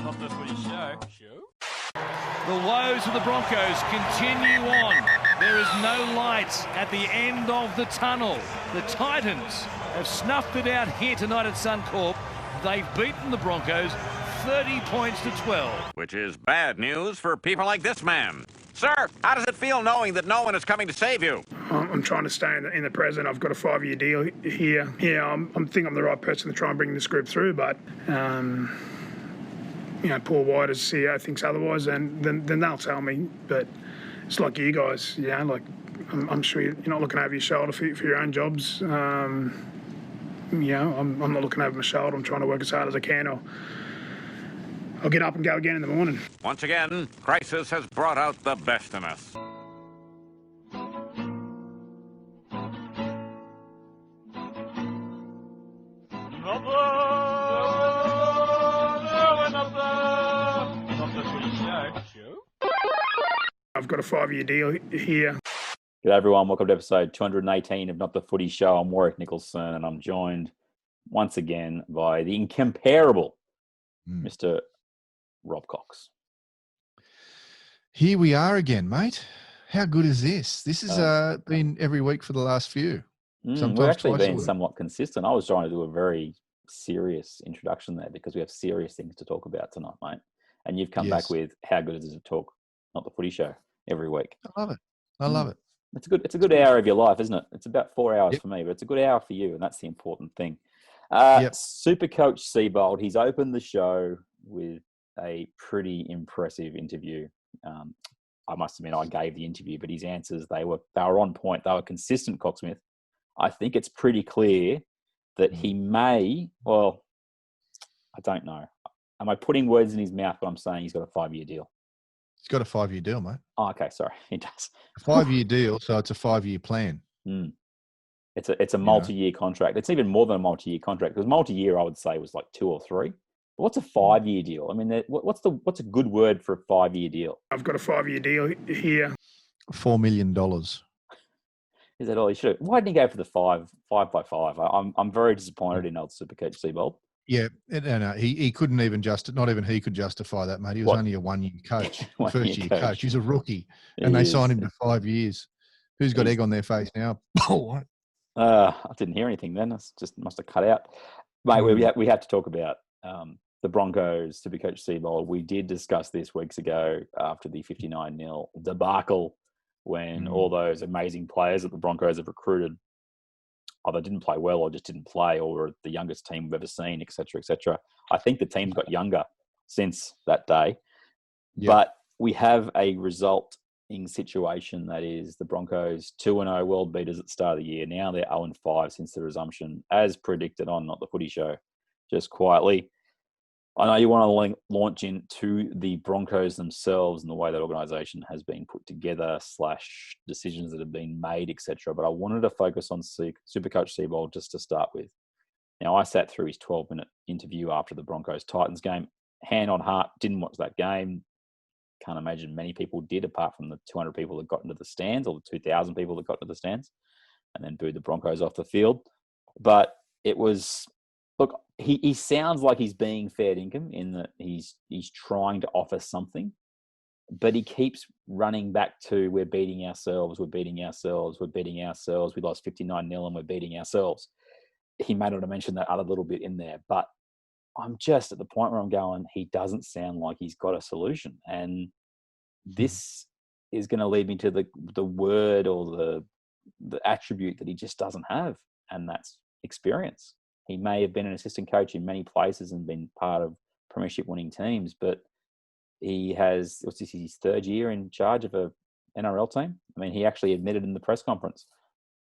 Not the Footy Show. The woes of the Broncos continue on. There is no light at the end of the tunnel. The Titans have snuffed it out here tonight at Suncorp. They've beaten the Broncos 30 points to 12. Which is bad news for people like this man. Sir, how does it feel knowing that no one is coming to save you? I'm trying to stay in the present. I've got a 5-year deal here. Yeah, I think I'm the right person to try and bring this group through, but Paul White as CEO thinks otherwise, and then they'll tell me. But it's like you guys, I'm sure you're not looking over your shoulder for your own jobs. I'm not looking over my shoulder. I'm trying to work as hard as I can. I'll get up and go again in the morning. Once again, crisis has brought out the best in us. I've got a 5-year deal here. G'day everyone, welcome to episode 218 of Not The Footy Show. I'm Warrick Nicolson and I'm joined once again by the incomparable Mr. Robb Cox. Here we are again, mate. How good is this? This has been every week for the last few. We've actually been somewhat consistent. I was trying to do a very serious introduction there because we have serious things to talk about tonight, mate. And you've come back with how good is it to talk Not The Footy Show every week. I love it. I love it. It's a good hour of your life, isn't it? It's about 4 hours for me, but it's a good hour for you, and that's the important thing. Supercoach Seibold, he's opened the show with a pretty impressive interview. I must admit, I gave the interview, but his answers, they were on point. They were consistent, Cocksmith. I think it's pretty clear that he may, well, I don't know. Am I putting words in his mouth, but I'm saying he's got a 5-year deal? He's got a 5-year deal, mate. Oh, okay, sorry. He does. A 5-year deal, so it's a 5-year plan. It's a multi-year contract. It's even more than a multi-year contract because multi-year, I would say, was like 2 or 3. But what's a 5-year deal? I mean, what's a good word for a 5-year deal? I've got a 5-year deal here. $4 million. Is that all he should have? Why didn't he go for the 5 by 5? I'm very disappointed in old Supercoach Seibold. Yeah, no, he couldn't even not even he could justify that, mate. He was only a 1-year coach, first-year coach. He's a rookie, and they signed him to 5 years. Who's got egg on their face now? What? I didn't hear anything then. It just must have cut out. Mate, we have to talk about the Broncos, Supercoach Seibold. We did discuss this weeks ago after the 59-0 debacle when all those amazing players that the Broncos have recruited either didn't play well or just didn't play or were the youngest team we've ever seen, et cetera, et cetera. I think the team's got younger since that day. Yep. But we have a resulting situation that is the Broncos 2-0 world beaters at the start of the year. Now they're 0-5 since the resumption, as predicted on Not The Footy Show, just quietly. I know you want to launch into the Broncos themselves and the way that organisation has been put together / decisions that have been made, etc. But I wanted to focus on Supercoach Seibold just to start with. Now, I sat through his 12-minute interview after the Broncos-Titans game. Hand on heart, didn't watch that game. Can't imagine many people did, apart from the 200 people that got into the stands or the 2,000 people that got into the stands and then booed the Broncos off the field. But it was... Look, he sounds like he's being fair dinkum in that he's trying to offer something, but he keeps running back to we're beating ourselves, we lost 59-0 and we're beating ourselves. He may not have mentioned that other little bit in there, but I'm just at the point where I'm going, he doesn't sound like he's got a solution. And this is going to lead me to the word or the attribute that he just doesn't have, and that's experience. He may have been an assistant coach in many places and been part of premiership winning teams, but he has, his 3rd year in charge of a NRL team. I mean, he actually admitted in the press conference,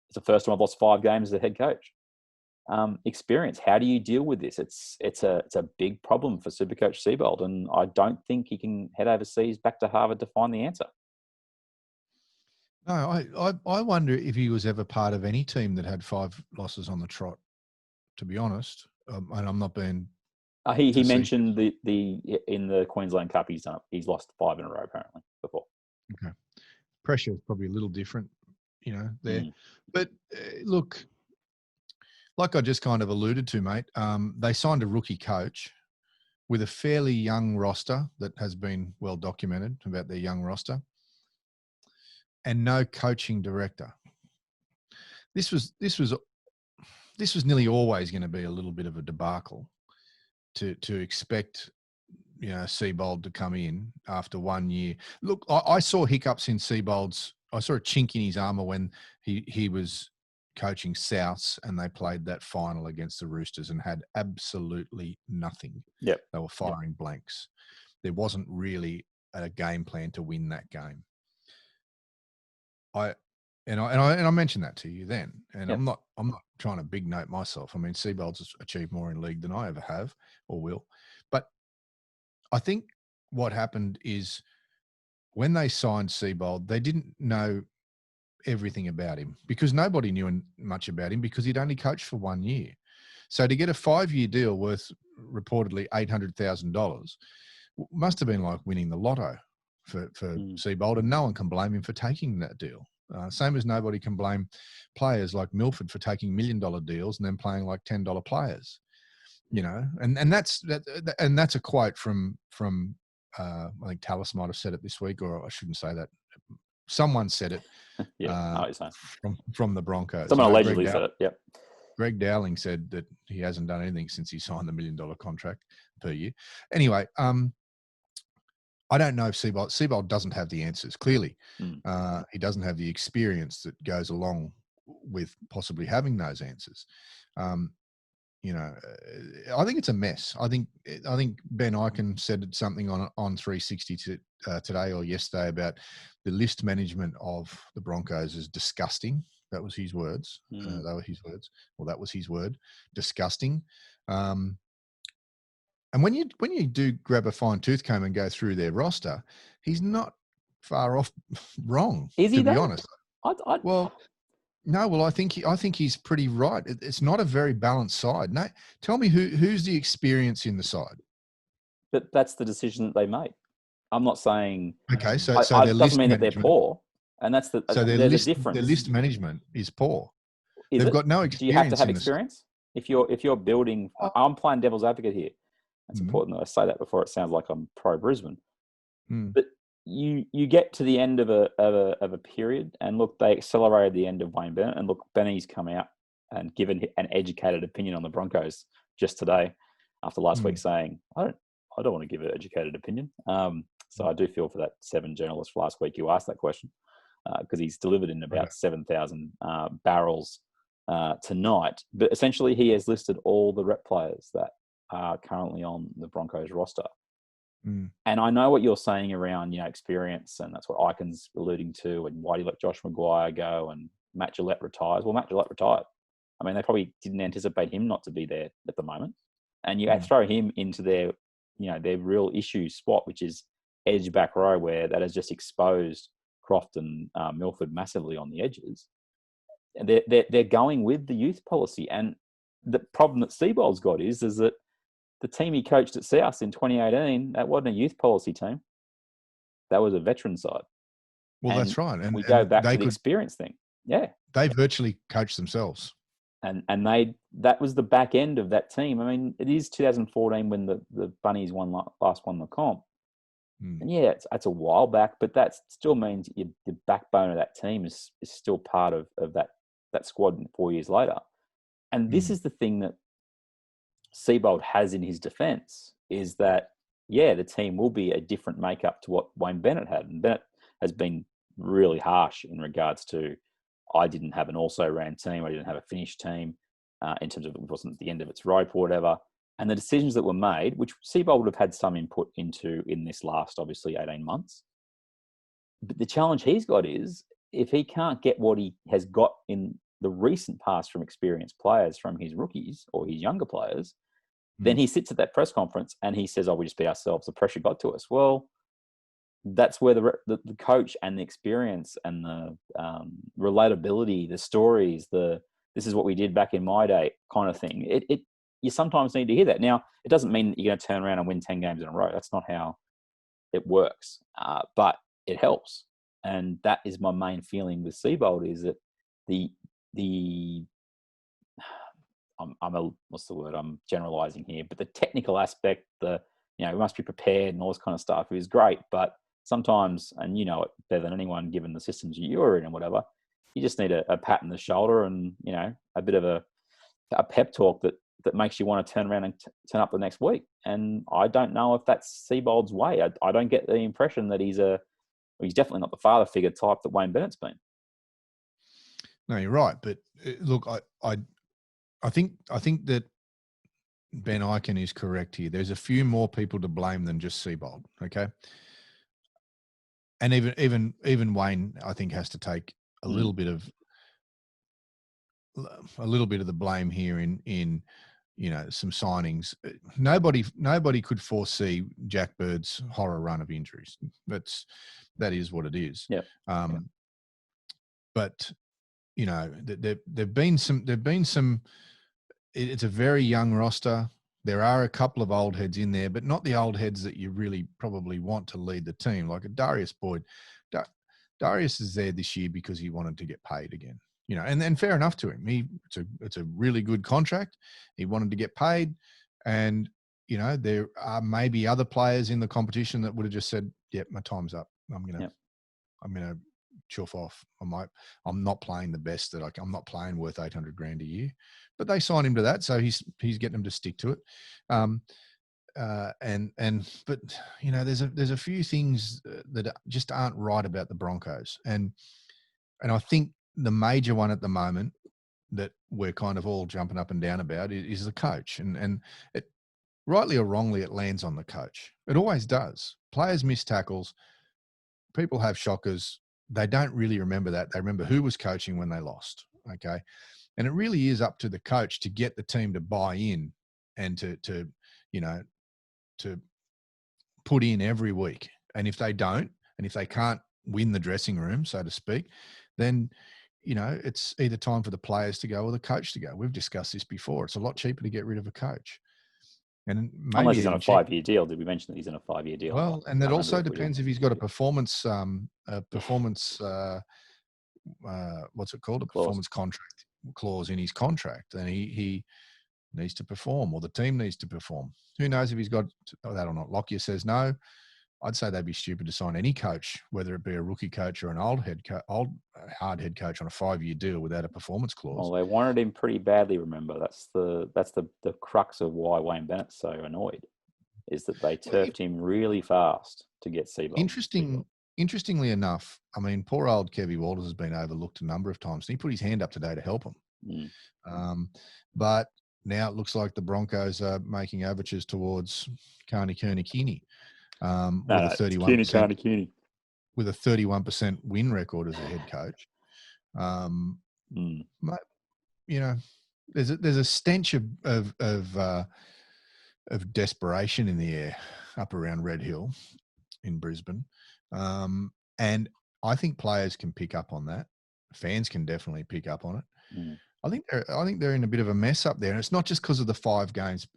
it's the first time I've lost 5 games as a head coach. Experience. How do you deal with this? It's a big problem for Supercoach Seibold, and I don't think he can head overseas back to Harvard to find the answer. No, I wonder if he was ever part of any team that had 5 losses on the trot. To be honest, and I'm not being. He mentioned the in the Queensland Cup he's lost 5 in a row apparently before. Okay, pressure is probably a little different, there. But look, like I just kind of alluded to, mate. They signed a rookie coach. with a fairly young roster that has been well documented about their young roster, and no coaching director. This was nearly always going to be a little bit of a debacle to expect, Seibold to come in after 1 year. Look, I saw hiccups in Seibold's. I saw a chink in his armour when he was coaching Souths and they played that final against the Roosters and had absolutely nothing. Yep. They were firing blanks. There wasn't really a game plan to win that game. I mentioned that to you then, and I'm not trying to big note myself. I mean, Seibold's achieved more in league than I ever have or will, but I think what happened is when they signed Seibold, they didn't know everything about him because nobody knew much about him because he'd only coached for 1 year. So to get a 5-year deal worth reportedly $800,000 must have been like winning the lotto for Seibold, and no one can blame him for taking that deal. Same as nobody can blame players like Milford for taking $1 million deals and then playing like $10 players, and that's a quote from I think Tallis might have said it this week, or I shouldn't say that. Someone said it. From the Broncos. Someone allegedly said it. Yep. Greg Dowling said that he hasn't done anything since he signed the $1 million contract per year. Anyway, I don't know if Seibold doesn't have the answers. Clearly, he doesn't have the experience that goes along with possibly having those answers. I think it's a mess. I think Ben Eichen said something on 360 today or yesterday about the list management of the Broncos is disgusting. That was his words. They were his words. Well, that was his word. Disgusting. And when you do grab a fine tooth comb and go through their roster, he's not far off wrong. Is he? To be honest. Well, no. I think he's pretty right. It's not a very balanced side. No, tell me who's the experience in the side. But that's the decision that they made. I'm not saying. Okay, so it doesn't mean that they're poor, and that's the. So there's a difference. Their list management is poor. They've got no experience. Do you have to have experience if you're building? I'm playing devil's advocate here. It's important that I say that before it sounds like I'm pro Brisbane. But you get to the end of a period, and look, they accelerated the end of Wayne Bennett, and look, Benny's come out and given an educated opinion on the Broncos just today after last week saying I don't want to give an educated opinion. So I do feel for that 7 journalists last week who asked that question because he's delivered in about 7,000 barrels tonight. But essentially, he has listed all the rep players that are currently on the Broncos roster. And I know what you're saying around, experience, and that's what Eichen's alluding to, and why do you let Josh Maguire go and Matt Gillette retires? Well, Matt Gillette retired. I mean, they probably didn't anticipate him not to be there at the moment. And you throw him into their real issue spot, which is edge back row, where that has just exposed Croft and Milford massively on the edges. And they're going with the youth policy. And the problem that Seibold's got is that the team he coached at South in 2018, that wasn't a youth policy team. That was a veteran side. Well, that's right. And we go back to the experience thing. Yeah. They virtually coached themselves. And that was the back end of that team. I mean, it is 2014 when the Bunnies last won the comp. And yeah, it's a while back, but that still means the backbone of that team is still part of that squad 4 years later. And this is the thing that Seibold has in his defence, is that, the team will be a different makeup to what Wayne Bennett had. And Bennett has been really harsh in regards to, I didn't have an also-ran team, I didn't have a finished team in terms of it wasn't at the end of its rope or whatever. And the decisions that were made, which Seibold would have had some input into in this last, obviously, 18 months. But the challenge he's got is, if he can't get what he has got in the recent past from experienced players, from his rookies or his younger players, then he sits at that press conference and he says, we just beat ourselves. The pressure got to us. Well, that's where the coach and the experience and the relatability, the stories, this is what we did back in my day kind of thing. You sometimes need to hear that. Now, it doesn't mean that you're going to turn around and win 10 games in a row. That's not how it works. But it helps. And that is my main feeling with Seibold, is that what's the word? I'm generalizing here, but the technical aspect, the we must be prepared and all this kind of stuff is great. But sometimes, and you know it better than anyone, given the systems you're in and whatever, you just need a pat on the shoulder and, a bit of a pep talk that makes you want to turn around and turn up the next week. And I don't know if that's Seibold's way. I don't get the impression that he's definitely not the father figure type that Wayne Bennett's been. No, you're right. But look, I think that Ben Ikin is correct here. There's a few more people to blame than just Seibold. Okay. And even Wayne, I think, has to take a little bit of the blame here in some signings. Nobody could foresee Jack Bird's horror run of injuries. That is what it is. Yeah. But there've been some. It's a very young roster. There are a couple of old heads in there, but not the old heads that you really probably want to lead the team, like a Darius Boyd. Darius is there this year because he wanted to get paid again. And fair enough to him. It's a really good contract. He wanted to get paid, and there are maybe other players in the competition that would have just said, "Yep, my time's up. I'm gonna chuff off. I'm not playing the best that I'm not playing worth $800,000 a year." But they signed him to that, so he's getting them to stick to it. But there's a few things that just aren't right about the Broncos, and I think the major one at the moment that we're kind of all jumping up and down about is the coach, and it, rightly or wrongly, it lands on the coach. It always does. Players miss tackles. People have shockers. They don't really remember that. They remember who was coaching when they lost. Okay. And it really is up to the coach to get the team to buy in and to put in every week. And if they don't, and if they can't win the dressing room, so to speak, then, it's either time for the players to go or the coach to go. We've discussed this before. It's a lot cheaper to get rid of a coach. And maybe unless he's on a 5-year deal. Did we mention that he's on a 5-year deal? Well, and that also depends if he's got a performance, what's it called? A performance contract clause in his contract. And he needs to perform, or the team needs to perform. Who knows if he's got that or not? Lockyer says no. I'd say they'd be stupid to sign any coach, whether it be a rookie coach or an old hard head coach, on a 5-year deal without a performance clause. Well, they wanted him pretty badly. Remember, that's the crux of why Wayne Bennett's so annoyed, is that they turfed him really fast to get Seibold. Interestingly enough, I mean, poor old Kevy Walters has been overlooked a number of times, and he put his hand up today to help him. But now it looks like the Broncos are making overtures towards Carney Keeney. With a 31% win record as a head coach. There's a stench of desperation in the air up around Red Hill in Brisbane. And I think players can pick up on that. Fans can definitely pick up on it. I think they're in a bit of a mess up there, and it's not just because of the 5 games.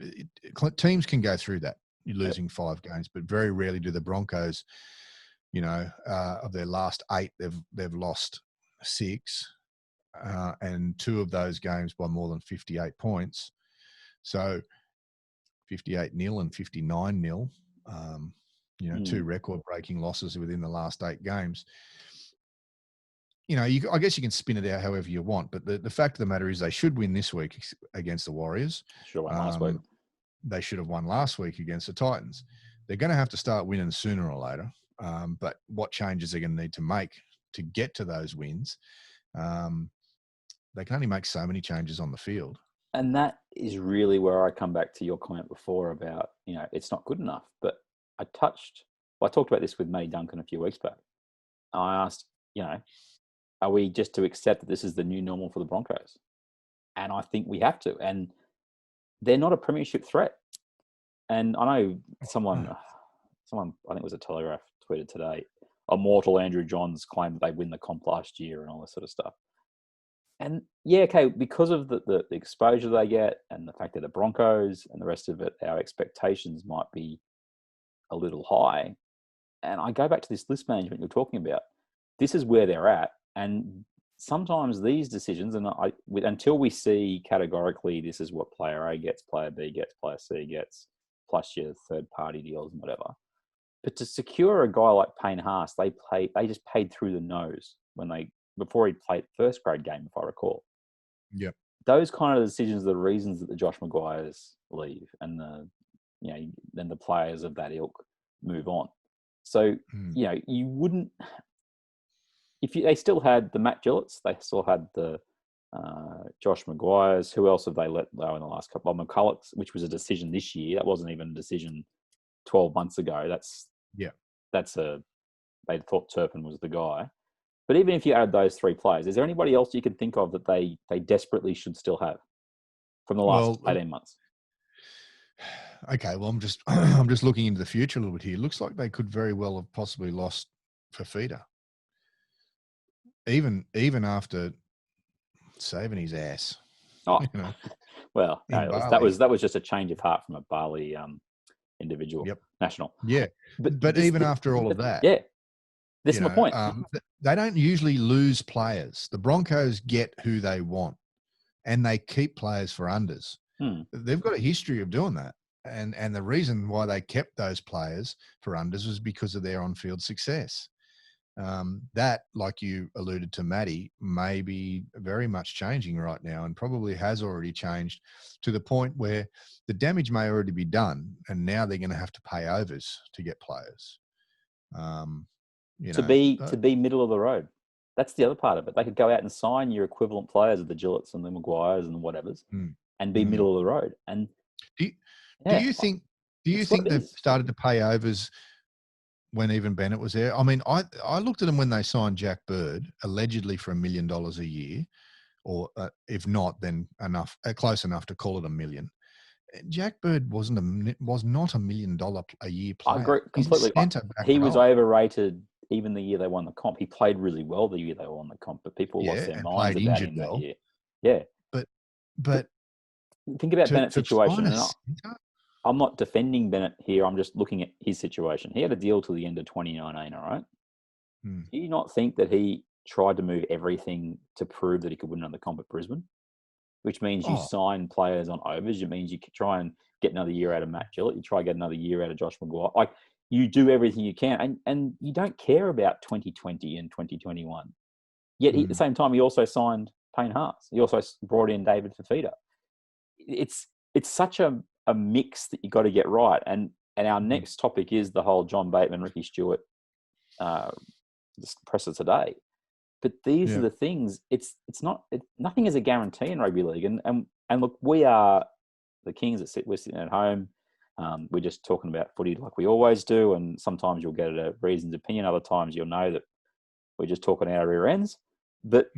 Teams can go through that. You're losing 5 games, but very rarely do the Broncos, of their last 8, they've lost 6, and 2 of those games by more than 58 points. So 58-0 and 59-0, 2 record-breaking losses within the last 8 games. I guess you can spin it out however you want, but the fact of the matter is they should win this week against the Warriors. Sure, last week. They should have won last week against the Titans. They're going to have to start winning sooner or later. But what changes they're going to need to make to get to those wins, they can only make so many changes on the field. And that is really where I come back to your comment before about, it's not good enough. But I talked about this with Matty Duncan a few weeks back. I asked, are we just to accept that this is the new normal for the Broncos? And I think we have to. And they're not a premiership threat. And I know someone, I think it was a Telegraph, tweeted today, immortal Andrew Johns claimed that they win the comp last year and all this sort of stuff. And yeah, okay, because of the exposure they get and the fact that the Broncos and the rest of it, our expectations might be a little high. And I go back to this list management you're talking about. This is where they're at. And sometimes these decisions, and until we see categorically this is what player A gets, player B gets, player C gets, plus your third-party deals and whatever. But to secure a guy like Payne Haas, they just paid through the nose before he played first grade game, if I recall. Yep. Those kind of decisions are the reasons that the Josh Maguires leave and then the players of that ilk move on. So, you wouldn't, they still had the Matt Gillett's, they still had the Josh Maguires. Who else have they let go in the last couple? McCulloch's, which was a decision this year. That wasn't even a decision 12 months ago. They thought Turpin was the guy. But even if you add those three players, is there anybody else you can think of that they desperately should still have from the last 18 months? Okay, well, I'm just looking into the future a little bit here. It looks like they could very well have possibly lost Fafita, even after saving his ass. Oh, well, no, that was just a change of heart from a Bali individual national. Yeah, but even after all of that, this is my point. They don't usually lose players. The Broncos get who they want, and they keep players for unders. They've got a history of doing that. And the reason why they kept those players for unders was because of their on-field success. That, like you alluded to, Matty, may be very much changing right now, and probably has already changed to the point where the damage may already be done, and now they're going to have to pay overs to get players. To be middle of the road. That's the other part of it. They could go out and sign your equivalent players of the Gillett's and the Maguires and the whatevers, and be middle of the road. And do you think they've started to pay overs when even Bennett was there? I mean, I looked at them when they signed Jack Bird, allegedly for $1 million a year, or if not, then close enough to call it $1 million. Jack Bird was not $1 million a year player. I agree completely. He was overrated even the year they won the comp. He played really well the year they won the comp, but people lost their minds about him that year. Yeah. But think about Bennett's situation. I'm not defending Bennett here. I'm just looking at his situation. He had a deal till the end of 2019, all right? Do you not think that he tried to move everything to prove that he could win another comp at Brisbane? Which means you sign players on overs. It means you try and get another year out of Matt Gillett. You try and get another year out of Josh Maguire. Like, you do everything you can. And you don't care about 2020 and 2021. Yet at the same time, he also signed Payne Haas. He also brought in David Fafita. It's such a mix that you got to get right. And our next topic is the whole John Bateman, Ricky Stuart presser today. But these are the things. Nothing is a guarantee in rugby league. And look, we are the kings that we're sitting at home. We're just talking about footy like we always do. And sometimes you'll get a reasoned opinion. Other times you'll know that we're just talking out our rear ends. But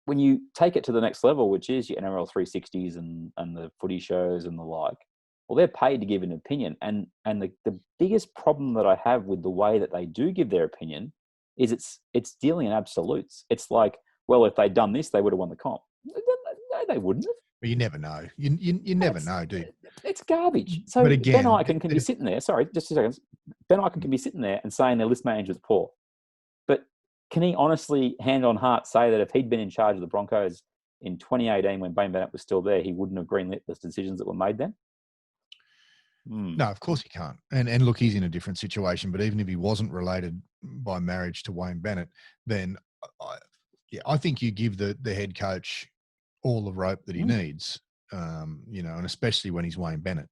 when you take it to the next level, which is your NRL 360s and the footy shows and the like, well, they're paid to give an opinion. And the biggest problem that I have with the way that they do give their opinion is it's dealing in absolutes. It's like, well, if they'd done this, they would have won the comp. No, they wouldn't have. Well, you never know. You never know, do you? It's garbage. So but again, Ben Ikin can be sitting there. Sorry, just 2 seconds. Ben Ikin can be sitting there and saying their list management's poor. But can he honestly, hand on heart, say that if he'd been in charge of the Broncos in 2018 when Wayne Bennett was still there, he wouldn't have greenlit the decisions that were made then? No, of course he can't. And look, he's in a different situation. But even if he wasn't related by marriage to Wayne Bennett, then I think you give the head coach all the rope that he needs. And especially when he's Wayne Bennett,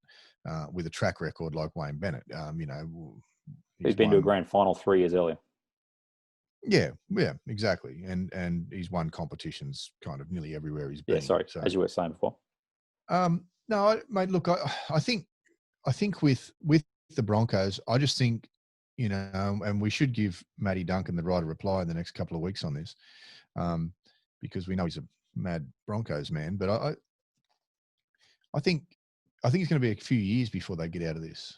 with a track record like Wayne Bennett. He's been to a grand final 3 years earlier. Yeah, exactly. And he's won competitions kind of nearly everywhere he's been. Yeah, sorry, as you were saying before. No, mate, look, I think with the Broncos, I just think, and we should give Matty Duncan the right of reply in the next couple of weeks on this, because we know he's a mad Broncos man. But I think it's going to be a few years before they get out of this.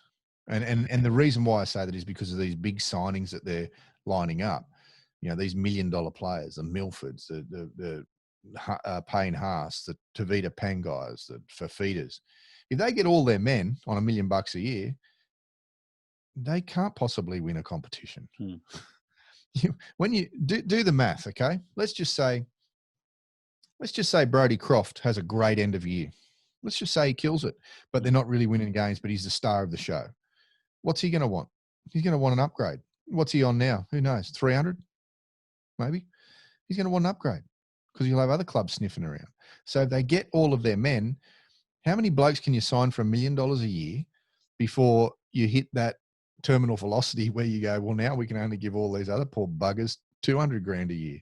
And the reason why I say that is because of these big signings that they're lining up. These $1 million players, the Milfords, the Payne Haas, the Tavita Pangais, the Fafitas. If they get all their men on $1 million a year, they can't possibly win a competition. When you do the math, okay? Let's just say Brodie Croft has a great end of year. Let's just say he kills it, but they're not really winning games, but he's the star of the show. What's he going to want? He's going to want an upgrade. What's he on now? Who knows? 300? Maybe. He's going to want an upgrade because he'll have other clubs sniffing around. So if they get all of their men, how many blokes can you sign for $1 million a year before you hit that terminal velocity where you go, well, now we can only give all these other poor buggers 200 grand a year,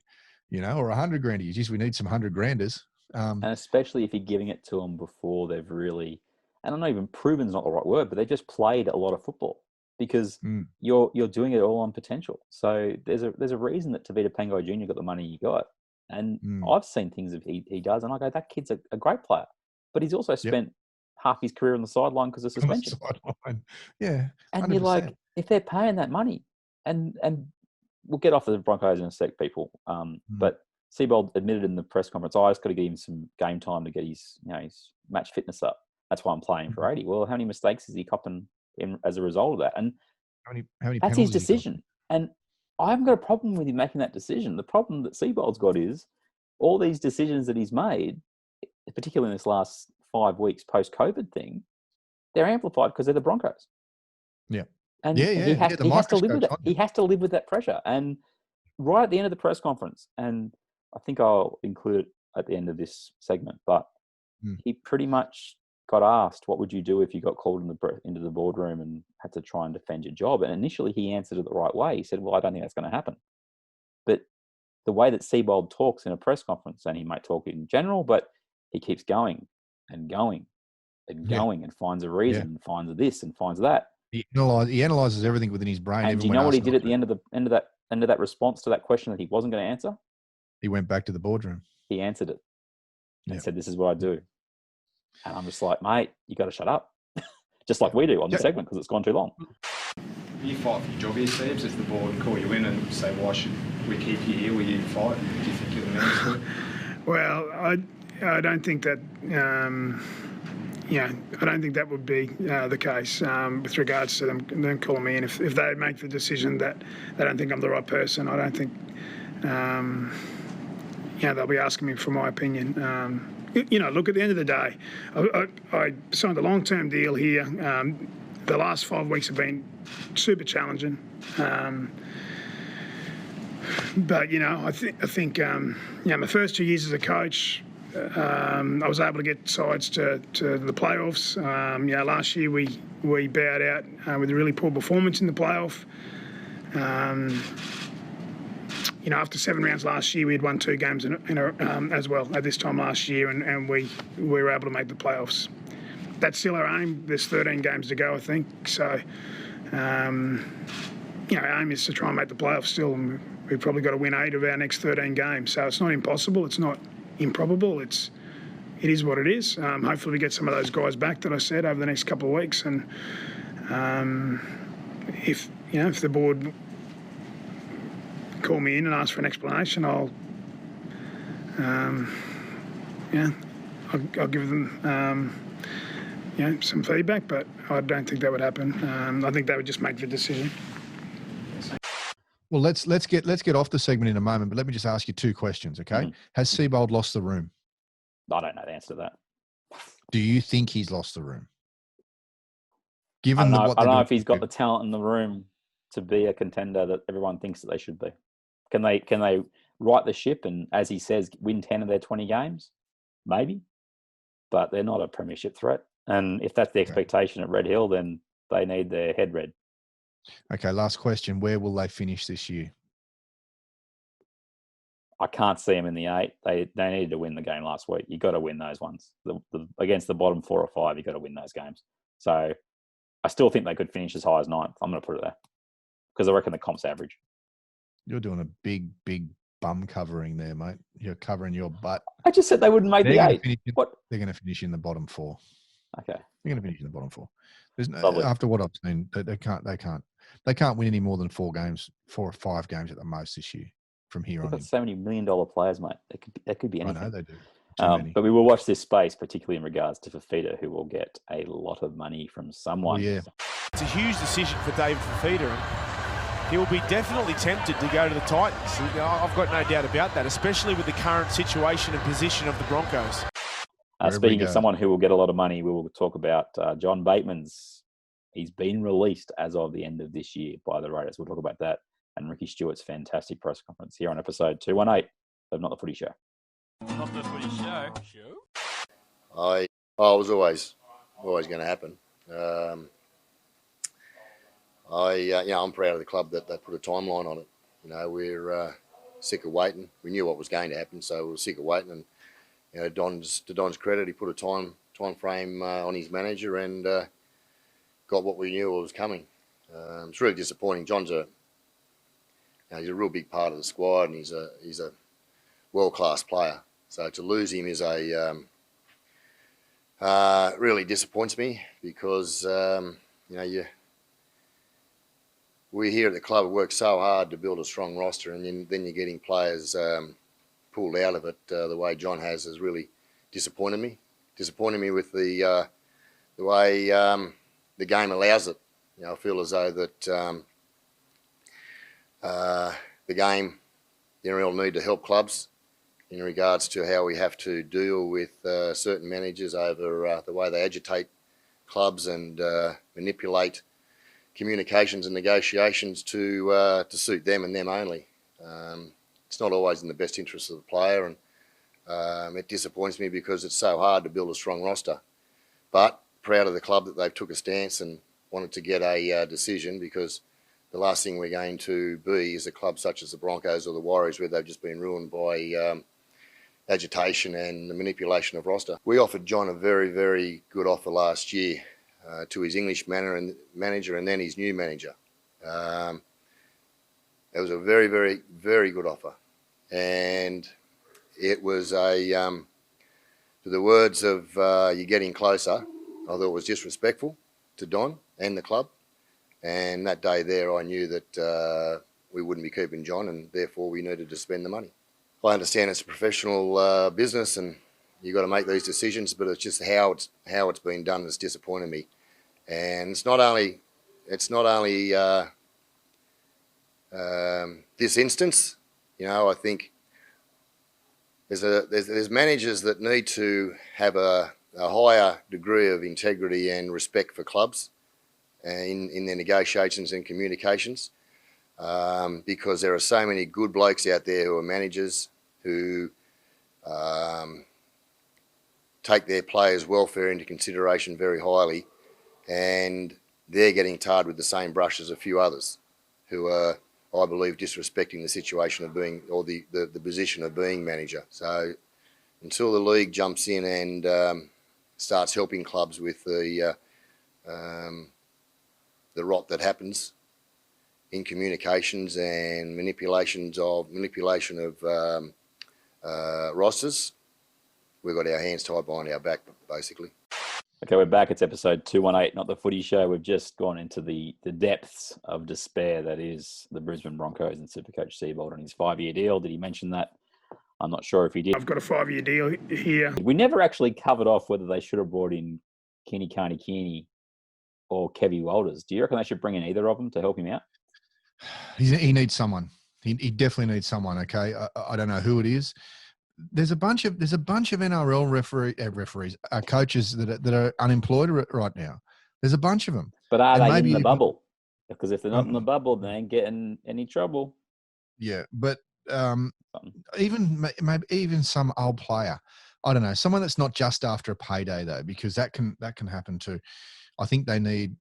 or 100 grand a year. Geez, we need some 100 granders. And especially if you're giving it to them before they've really, and I'm not even proven's not the right word, but they've just played a lot of football because you're doing it all on potential. So there's a reason that Tavita Pangai Jr. got the money he got. And I've seen things that he does, and I go, that kid's a great player. But he's also spent half his career on the sideline because of suspension. Yeah. 100%. And you're like, if they're paying that money, and we'll get off the Broncos in a sec, people. But Seibold admitted in the press conference, I just got to give him some game time to get his match fitness up. That's why I'm playing for 80. Well, how many mistakes is he copping in as a result of that? And how many that's his decision. And I haven't got a problem with him making that decision. The problem that Seibold's got is all these decisions that he's made, particularly in this last 5 weeks post-COVID thing, they're amplified because they're the Broncos. Yeah. And he has to live with that. He has to live with that pressure. And right at the end of the press conference, and I think I'll include it at the end of this segment, but he pretty much got asked, what would you do if you got called into the boardroom and had to try and defend your job? And initially he answered it the right way. He said, well, I don't think that's going to happen. But the way that Seibold talks in a press conference, and he might talk in general, but he keeps going and going and going and finds a reason and finds this and finds that. He analyzes everything within his brain. And do you know what he did at the end of that response to that question that he wasn't going to answer? He went back to the boardroom. He answered it and said, this is what I do. And I'm just like, mate, you got to shut up. Just like we do on the segment because it's gone too long. You fight for your job here, Seibs. If the board call you in and say, why should we keep you here? Will you fight? Do you think you're the man for it? Well, I don't think that, I don't think that would be the case with regards to them calling me in. If they make the decision that they don't think I'm the right person, I don't think, they'll be asking me for my opinion. Look, at the end of the day, I signed a long-term deal here. The last 5 weeks have been super challenging. But, I think my first 2 years as a coach, I was able to get sides to the playoffs. Last year we bowed out with a really poor performance in the playoff. After 7 rounds last year, we had won 2 games as well at this time last year, and we were able to make the playoffs. That's still our aim. There's 13 games to go, I think. So, our aim is to try and make the playoffs still, and we've probably got to win 8 of our next 13 games. So it's not impossible. It's not improbable. It is what it is. Hopefully we get some of those guys back that I said over the next couple of weeks, and if the board call me in and ask for an explanation, I'll give them some feedback, but I don't think that would happen. I think they would just make the decision. Well, let's get off the segment in a moment, but let me just ask you 2 questions, okay? Has Seibold lost the room? I don't know the answer to that. Do you think he's lost the room? I don't know if he's got the talent in the room to be a contender that everyone thinks that they should be. Can they right the ship and, as he says, win 10 of their 20 games? Maybe. But they're not a premiership threat. And if that's the expectation at Red Hill, then they need their head red. Okay, last question. Where will they finish this year? I can't see them in the 8. They needed to win the game last week. You got to win those ones. Against the bottom 4 or 5, you got to win those games. So I still think they could finish as high as 9th. I'm going to put it there because I reckon the comp's average. You're doing a big bum covering there, mate. You're covering your butt. I just said they wouldn't make the 8. What? They're going to finish in the bottom 4. Okay. They're going to finish in the bottom 4. There's no, after what I've seen, they can't win any more than 4 or 5 games at the most this year from here on. They've got so many $1 million players, mate. They could be anything. I know they do. But we will watch this space, particularly in regards to Fifita, who will get a lot of money from someone. Yeah. It's a huge decision for David Fifita. He'll be definitely tempted to go to the Titans. I've got no doubt about that, especially with the current situation and position of the Broncos. Speaking of someone who will get a lot of money, we will talk about John Bateman's. He's been released as of the end of this year by the Raiders. We'll talk about that and Ricky Stuart's fantastic press conference here on episode 218 of Not The Footy Show. Not The Footy Show. It was always going to happen. I'm proud of the club that they put a timeline on it. We're sick of waiting. We knew what was going to happen, so we were sick of waiting. And to Don's credit, he put a time frame on his manager and got what we knew was coming. It's really disappointing. John's he's a real big part of the squad, and he's a world-class player. So to lose him is really disappoints me because we here at the club work so hard to build a strong roster, and then you're getting players pulled out of it the way John has really disappointed me. Disappointed me with the way the game allows it. I feel as though that the game, the NRL need to help clubs in regards to how we have to deal with certain managers over the way they agitate clubs and manipulate communications and negotiations to suit them and them only. It's not always in the best interest of the player, and it disappoints me because it's so hard to build a strong roster. But proud of the club that they've took a stance and wanted to get a decision, because the last thing we're going to be is a club such as the Broncos or the Warriors, where they've just been ruined by agitation and the manipulation of roster. We offered John a very, very good offer last year to his English manager and then his new manager. It was a very, very, very good offer. And it was to the words of you're getting closer, I thought it was disrespectful to Don and the club. And that day there, I knew that we wouldn't be keeping John, and therefore we needed to spend the money. I understand it's a professional business, and you've got to make these decisions, but it's just how it's been done that's disappointed me. And it's not only this instance. I think there's managers that need to have a higher degree of integrity and respect for clubs in their negotiations and communications, because there are so many good blokes out there who are managers who take their players' welfare into consideration very highly, and they're getting tarred with the same brush as a few others who are, I believe, disrespecting the situation of being, or the position of being manager. So until the league jumps in and starts helping clubs with the rot that happens in communications and manipulation of rosters, we've got our hands tied behind our back, basically. Okay, we're back. It's episode 218, Not The Footy Show. We've just gone into the depths of despair that is the Brisbane Broncos and Supercoach Seibold and his 5-year deal. Did he mention that? I'm not sure if he did. I've got a 5-year deal here. We never actually covered off whether they should have brought in Kenny Kearney or Kevy Walters. Do you reckon they should bring in either of them to help him out? He needs someone. He definitely needs someone. Okay, I don't know who it is. There's a bunch of NRL referees, coaches that are unemployed right now. There's a bunch of them. But are they in the bubble? Because if they're not in the bubble, they ain't getting any trouble. Yeah, but even some old player, I don't know, someone that's not just after a payday though, because that can happen too. I think they need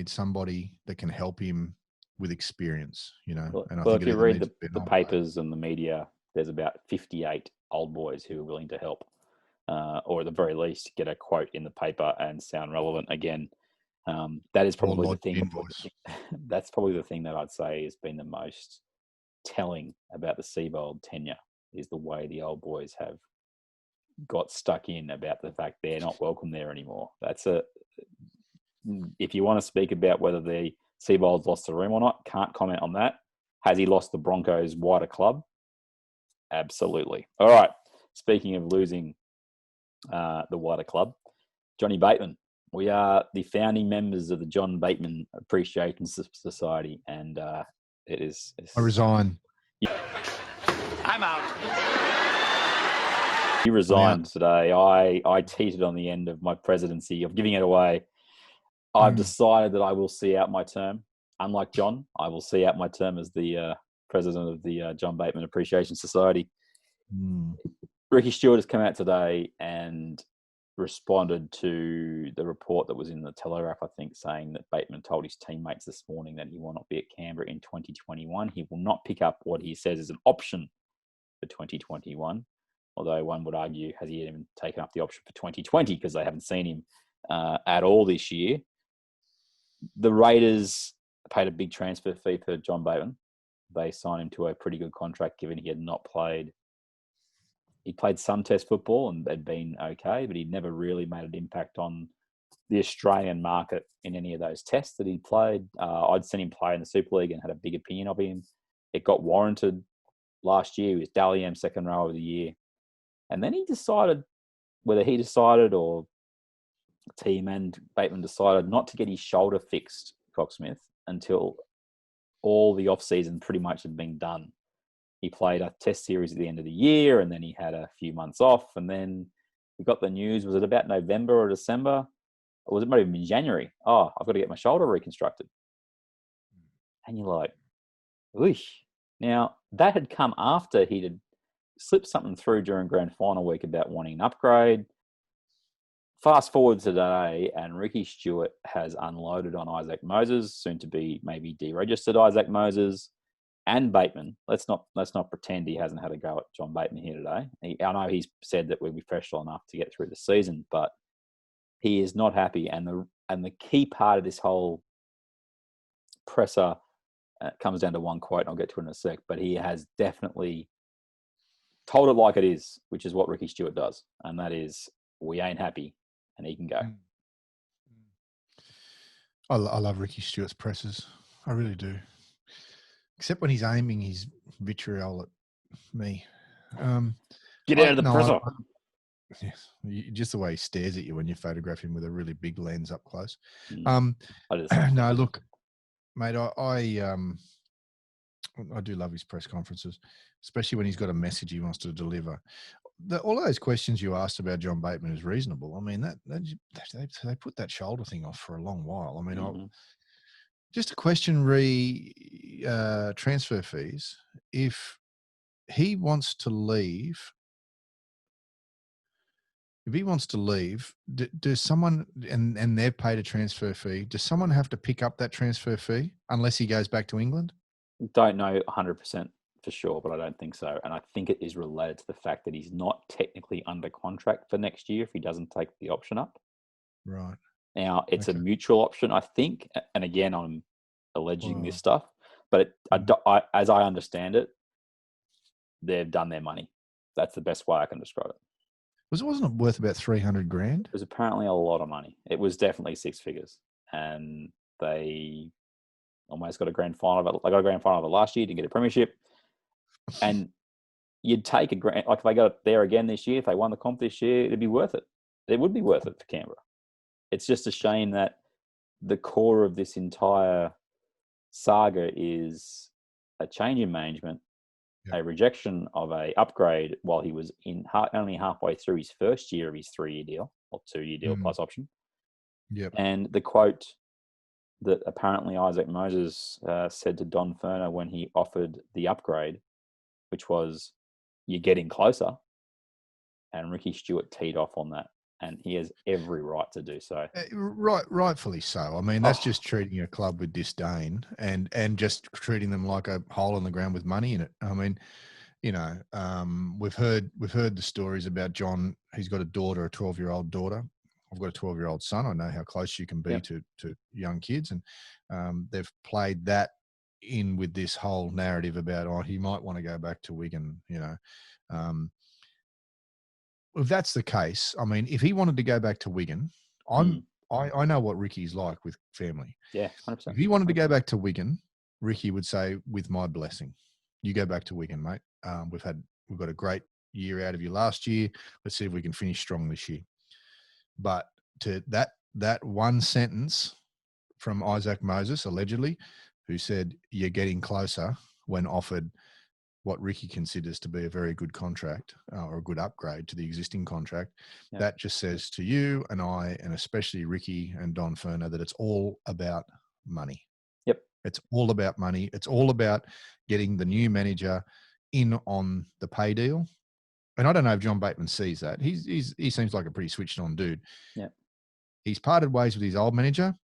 somebody that can help him with experience, Well, And I well, think if you read the papers and the media, there's about 58 old boys who are willing to help, or at the very least get a quote in the paper and sound relevant again. That is probably the thing. That's probably the thing that I'd say has been the most telling about the Seibold tenure, is the way the old boys have got stuck in about the fact they're not welcome there anymore. If you want to speak about whether the Seibold's lost the room or not, can't comment on that. Has he lost the Broncos wider club? Absolutely. All right. Speaking of losing the wider club, Johnny Bateman. We are the founding members of the John Bateman Appreciation Society, and it is. I resign. I'm out. He resigned today. I teased on the end of my presidency of giving it away. I've decided that I will see out my term. Unlike John, I will see out my term as the president of the John Bateman Appreciation Society. Ricky Stuart has come out today and responded to the report that was in the Telegraph, I think, saying that Bateman told his teammates this morning that he will not be at Canberra in 2021. He will not pick up what he says is an option for 2021. Although one would argue, has he even taken up the option for 2020 because they haven't seen him at all this year. The Raiders paid a big transfer fee for John Bateman. They signed him to a pretty good contract given he had not played. He played some test football and had been okay, but he'd never really made an impact on the Australian market in any of those tests that he played. I'd seen him play in the Super League and had a big opinion of him. It got warranted last year. He was Dally M second row of the year. And then he decided, whether he decided or the team and Bateman decided not to get his shoulder fixed, Cocksmith, until all the off-season pretty much had been done. He played a test series at the end of the year and then he had a few months off. And then we got the news, was it about November or December? Or was it maybe in January? Oh, I've got to get my shoulder reconstructed. And you're like, whoosh. Now, that had come after he had slipped something through during grand final week about wanting an upgrade. Fast forward to today, and Ricky Stuart has unloaded on Isaac Moses, soon to be maybe deregistered Isaac Moses, and Bateman. Let's not pretend he hasn't had a go at John Bateman here today. I know he's said that we'll be professional enough to get through the season, but he is not happy. And the key part of this whole presser comes down to one quote, and I'll get to it in a sec, but he has definitely told it like it is, which is what Ricky Stuart does. And that is, we ain't happy, and he can go. I love Ricky Stuart's presses. I really do. Except when he's aiming his vitriol at me. Get out of the presser. Just the way he stares at you when you photograph him with a really big lens up close. No, look, mate, I do love his press conferences, especially when he's got a message he wants to deliver. All those questions you asked about John Bateman is reasonable. I mean, they put that shoulder thing off for a long while. I mean, just a question transfer fees. If he wants to leave, does someone, and they've paid a transfer fee, does someone have to pick up that transfer fee unless he goes back to England? Don't know 100% for sure, but I don't think so. And I think it is related to the fact that he's not technically under contract for next year if he doesn't take the option up. Right. Now, it's a mutual option, I think. And again, I'm alleging this stuff. But as I understand it, they've done their money. That's the best way I can describe it. Wasn't it worth about $300,000? It was apparently a lot of money. It was definitely six figures. And they almost got a grand final. I got a grand final of it last year, didn't get a premiership. And you'd take if they got it there again this year, if they won the comp this year, it'd be worth it. It would be worth it for Canberra. It's just a shame that the core of this entire saga is a change in management, a rejection of a upgrade while he was only halfway through his first year of his 3-year deal or 2-year deal plus option. Yep. And the quote that apparently Isaac Moses said to Don Furner when he offered the upgrade, which was, "You're getting closer," and Ricky Stuart teed off on that, and he has every right to do so. Rightfully so. I mean, that's just treating a club with disdain and just treating them like a hole in the ground with money in it. I mean, you know, we've heard the stories about John. He's got a 12-year-old daughter. I've got a 12-year-old son. I know how close you can be to young kids, and they've played that in with this whole narrative about, he might want to go back to Wigan, you know. If that's the case, I mean, if he wanted to go back to Wigan, I know what Ricky's like with family. Yeah, 100%. If he wanted to go back to Wigan, Ricky would say, "With my blessing, you go back to Wigan, mate. We've got a great year out of you last year. Let's see if we can finish strong this year." But to that one sentence from Isaac Moses, allegedly, who said, "You're getting closer," when offered what Ricky considers to be a very good contract or a good upgrade to the existing contract, that just says to you and I, and especially Ricky and Don Ferner, that it's all about money. Yep. It's all about money. It's all about getting the new manager in on the pay deal. And I don't know if John Bateman sees that. He seems like a pretty switched on dude. Yeah. He's parted ways with his old manager.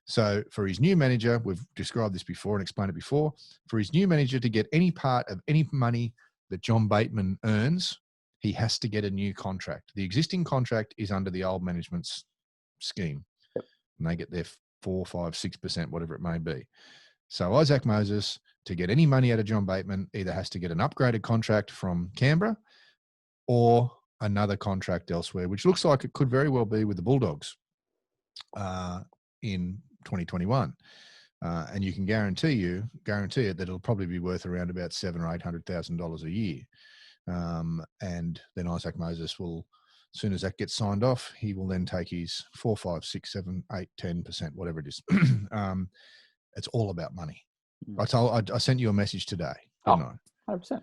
So for his new manager, we've described this before and explained it before, for his new manager to get any part of any money that John Bateman earns, he has to get a new contract. The existing contract is under the old management's scheme. Yep. And they get their 4, 5, 6%, whatever it may be. So Isaac Moses, to get any money out of John Bateman, either has to get an upgraded contract from Canberra or another contract elsewhere, which looks like it could very well be with the Bulldogs in 2021, and you can guarantee it that it'll probably be worth around about $700,000 or $800,000 a year. And then Isaac Moses will, as soon as that gets signed off, he will then take his 4, 5, 6, 7, 8, 10%, whatever it is. It's all about money. I sent you a message today, didn't I? 100%.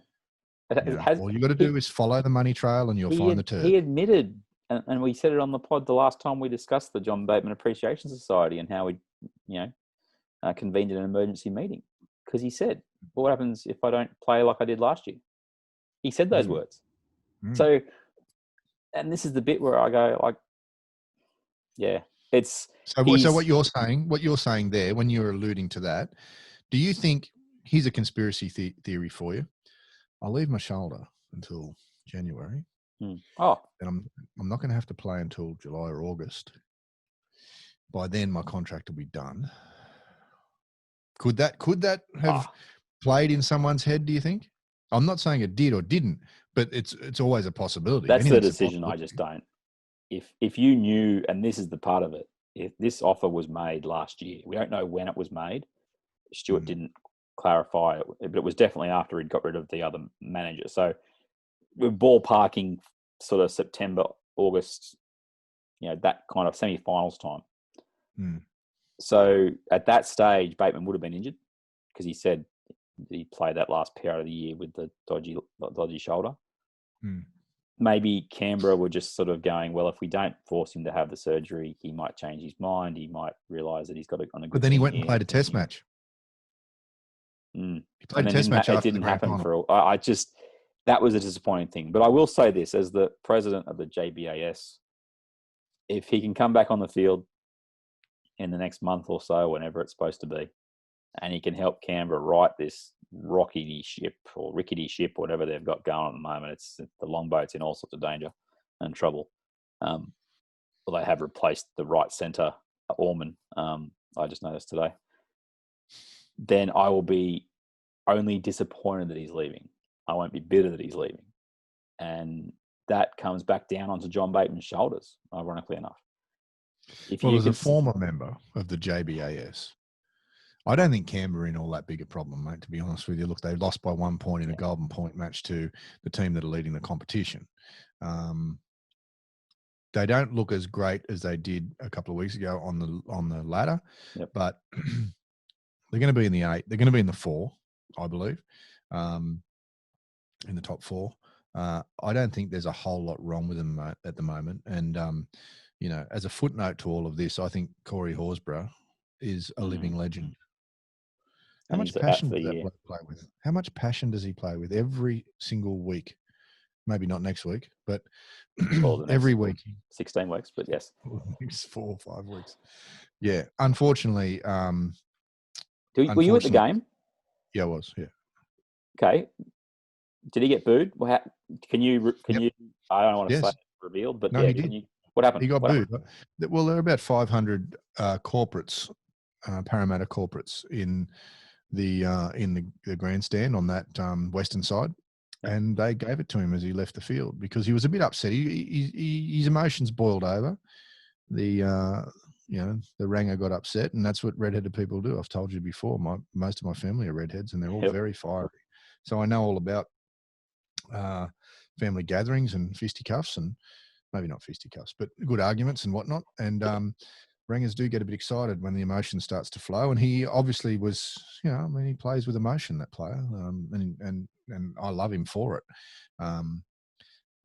All you got to do is follow the money trail, and you'll find the turd. He admitted, and we said it on the pod the last time we discussed the John Bateman Appreciation Society and how we, convened an emergency meeting, because he said, well, what happens if I don't play like I did last year? He said those words. So, and this is the bit where I go like, it's. So what you're saying there, when you're alluding to that, do you think, here's a conspiracy theory for you. I'll leave my shoulder until January. Oh. And I'm not going to have to play until July or August. By then, my contract will be done. Could that have played in someone's head, do you think? I'm not saying it did or didn't, but it's always a possibility. That's the decision. I just don't. If you knew, and this is the part of it, if this offer was made last year, we don't know when it was made. Stuart didn't clarify it, but it was definitely after he'd got rid of the other manager. So we're ballparking sort of September, August, that kind of semi-finals time. So at that stage, Bateman would have been injured because he said he played that last period of the year with the dodgy shoulder. Maybe Canberra were just sort of going, well, if we don't force him to have the surgery, he might change his mind. He might realise that he's got on a good. But then he went and played a test match. He played a test match after it didn't happen that was a disappointing thing. But I will say this, as the president of the JBAS, if he can come back on the field in the next month or so, whenever it's supposed to be, and he can help Canberra right this rickety ship, whatever they've got going at the moment. It's the longboat's in all sorts of danger and trouble. Well, they have replaced the right centre, Orman. I just noticed today. Then I will be only disappointed that he's leaving. I won't be bitter that he's leaving. And that comes back down onto John Bateman's shoulders, ironically enough. As a former member of the JBAS, I don't think Canberra are in all that big a problem, mate, to be honest with you. Look, they lost by 1 point in a golden point match to the team that are leading the competition. They don't look as great as they did a couple of weeks ago on the ladder, but they're going to be in the 8. They're going to be in the 4, I believe, in the top 4. I don't think there's a whole lot wrong with them at the moment. And, as a footnote to all of this, I think Corey Horsburgh is a living legend. How much passion does that bloke play with? How much passion does he play with every single week? Maybe not next week, but every week. 16 weeks, but yes. 4 or 5 weeks. Yeah. Unfortunately. Were you at the game? Yeah, I was. Yeah. Okay. Did he get booed? Can you? I don't want to say it revealed, but no, he did. What happened? He got booed. Well, there are about 500 corporates, Parramatta corporates in the grandstand on that western side, and they gave it to him as he left the field because he was a bit upset. His emotions boiled over. The ranger got upset, and that's what redheaded people do. I've told you before. Most of my family are redheads, and they're all very fiery. So I know all about family gatherings and fisticuffs, and maybe not fisticuffs, but good arguments and whatnot. And ringers do get a bit excited when the emotion starts to flow. And he obviously was, he plays with emotion, that player. And I love him for it.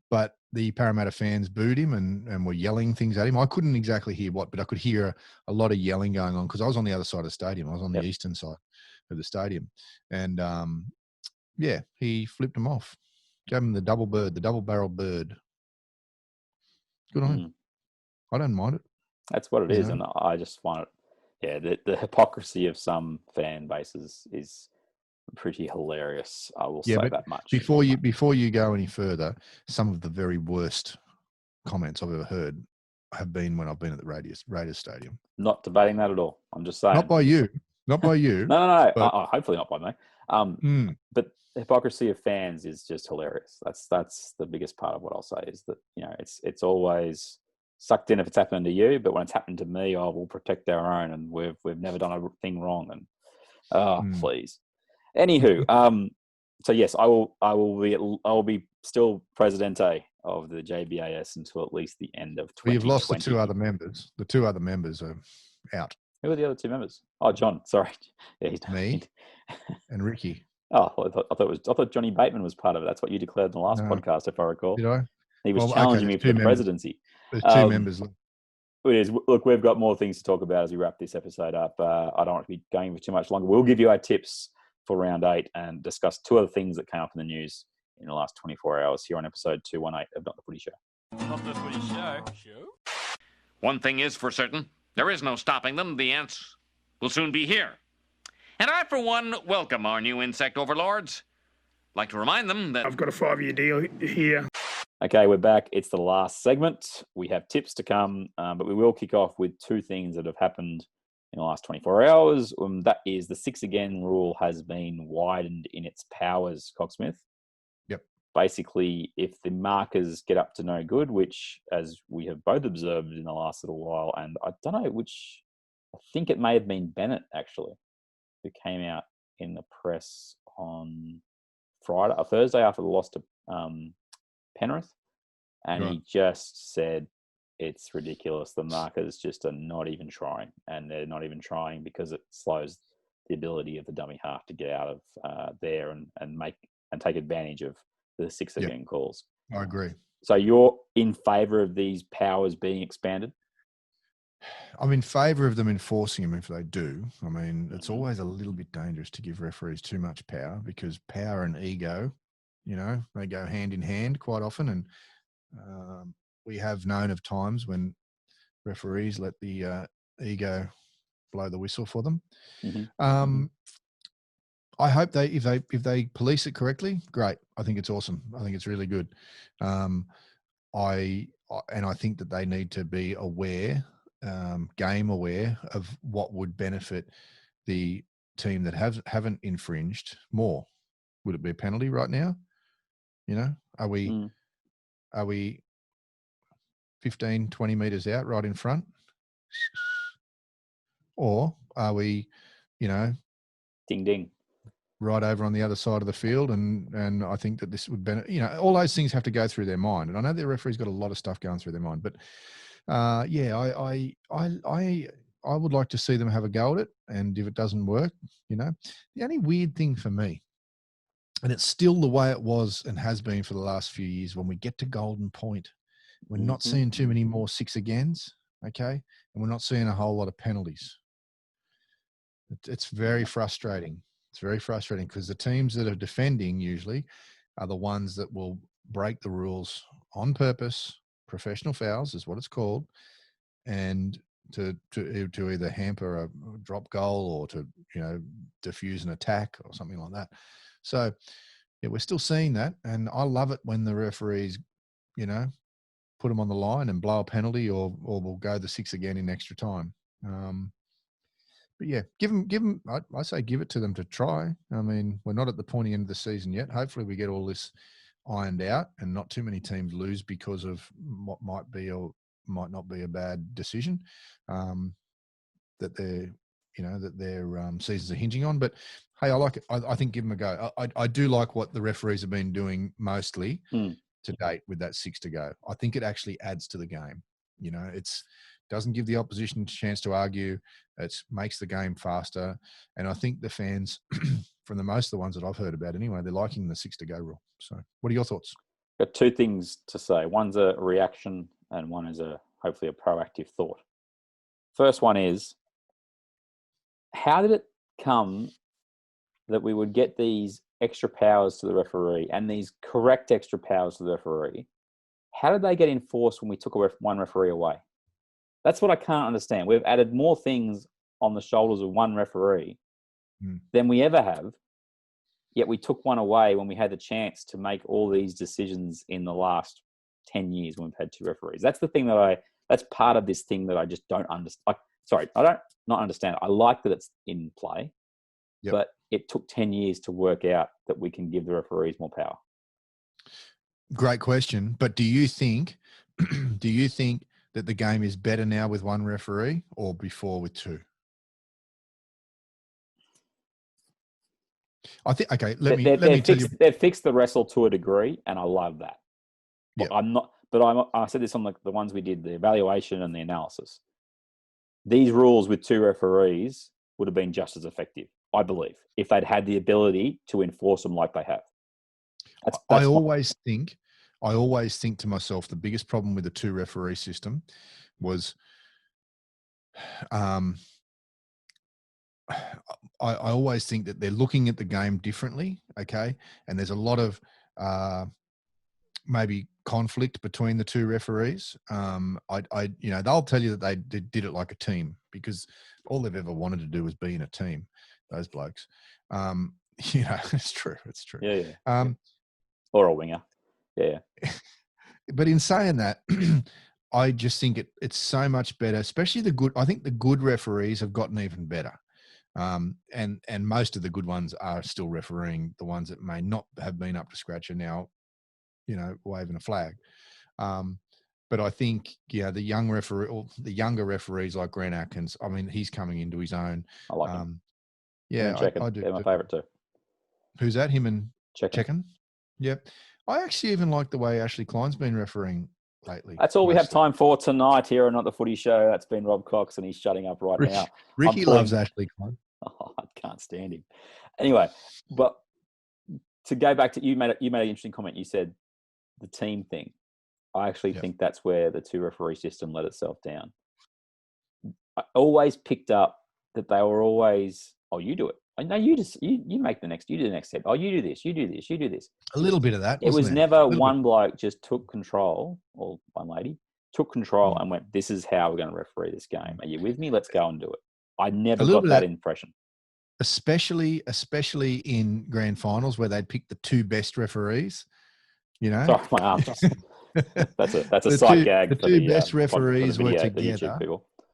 But the Parramatta fans booed him and were yelling things at him. I couldn't exactly hear what, but I could hear a lot of yelling going on because I was on the other side of the stadium. I was on the eastern side of the stadium. And, he flipped him off. Gave him the double-barreled bird. Good on him. I don't mind it. That's what it is. And I just find it, the hypocrisy of some fan bases is pretty hilarious. I will say that much. Before you go any further, some of the very worst comments I've ever heard have been when I've been at the Raiders Stadium. Not debating that at all. I'm just saying. Not by you. No. But, hopefully not by me. But the hypocrisy of fans is just hilarious. That's the biggest part of what I'll say is that, it's always sucked in if it's happened to you, but when it's happened to me, I will protect our own, and we've never done a thing wrong. And please. Anywho, so yes, I will be still Presidente of the JBAS until at least the end of 2020. Well, you've lost the two other members. The two other members are out. Who are the other two members? Oh, John. Sorry, me and Ricky. Oh, I thought Johnny Bateman was part of it. That's what you declared in the last podcast, if I recall. Did I? He was challenging me for the presidency. There's two members. It is. Look, we've got more things to talk about as we wrap this episode up. I don't want to be going for too much longer. We'll give you our tips for round 8 and discuss 2 other things that came up in the news in the last 24 hours here on episode 218 of Not The Footy Show. Not The Footy Show. One thing is for certain, there is no stopping them. The ants will soon be here. And I, for one, welcome our new insect overlords. Like to remind them that I've got a 5-year deal here. Okay, we're back. It's the last segment. We have tips to come, but we will kick off with 2 things that have happened in the last 24 hours. That is the 6 Again rule has been widened in its powers, Cocksmith. Yep. Basically, if the markers get up to no good, which, as we have both observed in the last little while, and I don't know I think it may have been Bennett, actually, who came out in the press on Thursday after the loss to Penrith, and he just said it's ridiculous. The markers just are not even trying, and they're not even trying because it slows the ability of the dummy half to get out of there and take advantage of the 6 Again calls. I agree. So you're in favour of these powers being expanded? I'm in favour of them enforcing them if they do. I mean, it's always a little bit dangerous to give referees too much power because power and ego, they go hand in hand quite often. And we have known of times when referees let the ego blow the whistle for them. I hope if they police it correctly, great. I think it's awesome. I think it's really good. I think that they need to be aware, game aware of what would benefit the team that haven't infringed more. Would it be a penalty right now? Are we 15, 20 metres out right in front? Or are we, ding, ding, right over on the other side of the field? And I think that this would benefit, all those things have to go through their mind. And I know the referee's got a lot of stuff going through their mind, but I would like to see them have a go at it. And if it doesn't work, the only weird thing for me, and it's still the way it was and has been for the last few years, when we get to Golden Point, we're not seeing too many more 6 Agains, okay? And we're not seeing a whole lot of penalties. It's very frustrating. It's very frustrating because the teams that are defending usually are the ones that will break the rules on purpose. Professional fouls is what it's called, and to either hamper a drop goal or to diffuse an attack or something like that. So we're still seeing that, and I love it when the referees put them on the line and blow a penalty, or we'll go the 6 Again in extra time. But yeah, give them. I say give it to them to try. I mean, we're not at the pointy end of the season yet. Hopefully, we get all this ironed out and not too many teams lose because of what might be or might not be a bad decision that their seasons are hinging on. But hey, I like it. I think give them a go. I do like what the referees have been doing mostly to date with that 6 to go. I think it actually adds to the game. It's doesn't give the opposition a chance to argue. It makes the game faster. And I think the fans, from the most of the ones that I've heard about anyway, they're liking the 6 to go rule. So what are your thoughts? Got two things to say. One's a reaction and one is hopefully a proactive thought. First one is, how did it come that we would get these extra powers to the referee and these correct extra powers to the referee? How did they get enforced when we took one referee away? That's what I can't understand. We've added more things on the shoulders of one referee than we ever have, yet we took one away when we had the chance to make all these decisions in the last 10 years when we've had 2 referees. That's the thing that's part of this thing that I just don't understand. I don't not understand. I like that it's in play, but it took 10 years to work out that we can give the referees more power. Great question. But do you think that the game is better now with one referee or before with 2? I think, okay, let me tell you. They've fixed the wrestle to a degree, and I love that. Yep. I said this on the ones we did, the evaluation and the analysis. These rules with 2 referees would have been just as effective, I believe, if they'd had the ability to enforce them like they have. I always think to myself, the biggest problem with the 2 referee system was, I always think that they're looking at the game differently. Okay. And there's a lot of, maybe conflict between the 2 referees. They'll tell you that they did it like a team because all they've ever wanted to do was be in a team, those blokes. It's true. It's true. Yeah. Or a winger. Yeah. But in saying that, I just think it's so much better, especially I think the good referees have gotten even better. And most of the good ones are still refereeing. The ones that may not have been up to scratch are now, waving a flag. But I think, the younger referees like Grant Atkins, I mean, he's coming into his own. I like him. Yeah, I do. They're my favourite too. Who's that? Him and Checken? Yep. I actually even like the way Ashley Klein's been refereeing lately. That's all we have time for tonight here on Not The Footy Show. That's been Robb Cox, and he's shutting up right now. Ricky loves Ashley Klein. Oh, I can't stand him. Anyway, but to go back to you made an interesting comment. You said the team thing. I actually think that's where the 2 referee system let itself down. I always picked up that they were always, oh, you do it. No, you make the next, you do the next step. Oh, you do this, you do this, you do this. A little bit of that. It was never one bloke just took control, or one lady took control and went, this is how we're going to referee this game. Are you with me? Let's go and do it. I never got that impression. Especially in grand finals where they'd pick the 2 best referees, Sorry, my arm. That's a sight gag. The 2 best referees were together.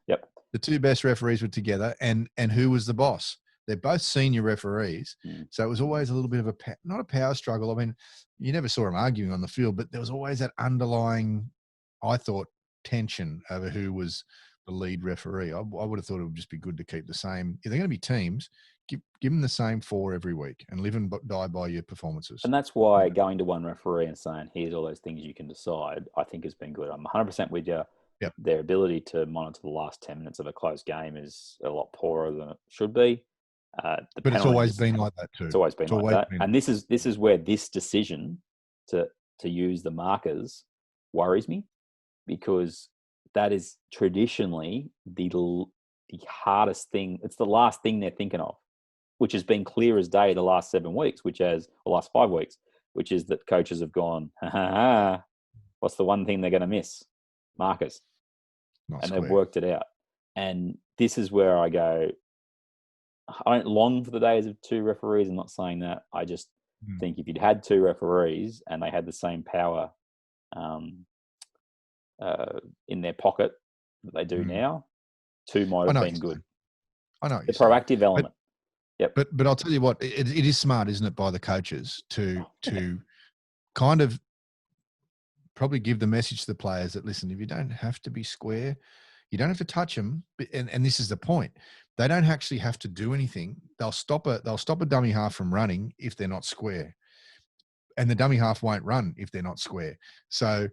Yep. The 2 best referees were together, and who was the boss? They're both senior referees, so it was always a little bit of not a power struggle. I mean, you never saw them arguing on the field, but there was always that underlying, I thought, tension over who was the lead referee. I would have thought it would just be good to keep the same. If they're going to be teams, give them the same 4 every week and live and die by your performances. And that's why going to one referee and saying, here's all those things you can decide, I think has been good. I'm 100% with you. Yep. Their ability to monitor the last 10 minutes of a close game is a lot poorer than it should be. But it's always been like that too. It's always been like that. And this is where this decision to use the markers worries me, because that is traditionally the hardest thing. It's the last thing they're thinking of, which has been clear as day the last 7 weeks, the last 5 weeks, which is that coaches have gone, what's the one thing they're going to miss? Markers. And they've worked it out. And this is where I go, I don't long for the days of 2 referees. I'm not saying that. I just think if you'd had 2 referees and they had the same power in their pocket that they do now, 2 might have been good. I know. The proactive element. Yep. But I'll tell you what, it is smart, isn't it, by the coaches to kind of probably give the message to the players that, listen, if you don't have to be square, you don't have to touch them. And this is the point. They don't actually have to do anything. They'll stop a dummy half from running if they're not square. And the dummy half won't run if they're not square. So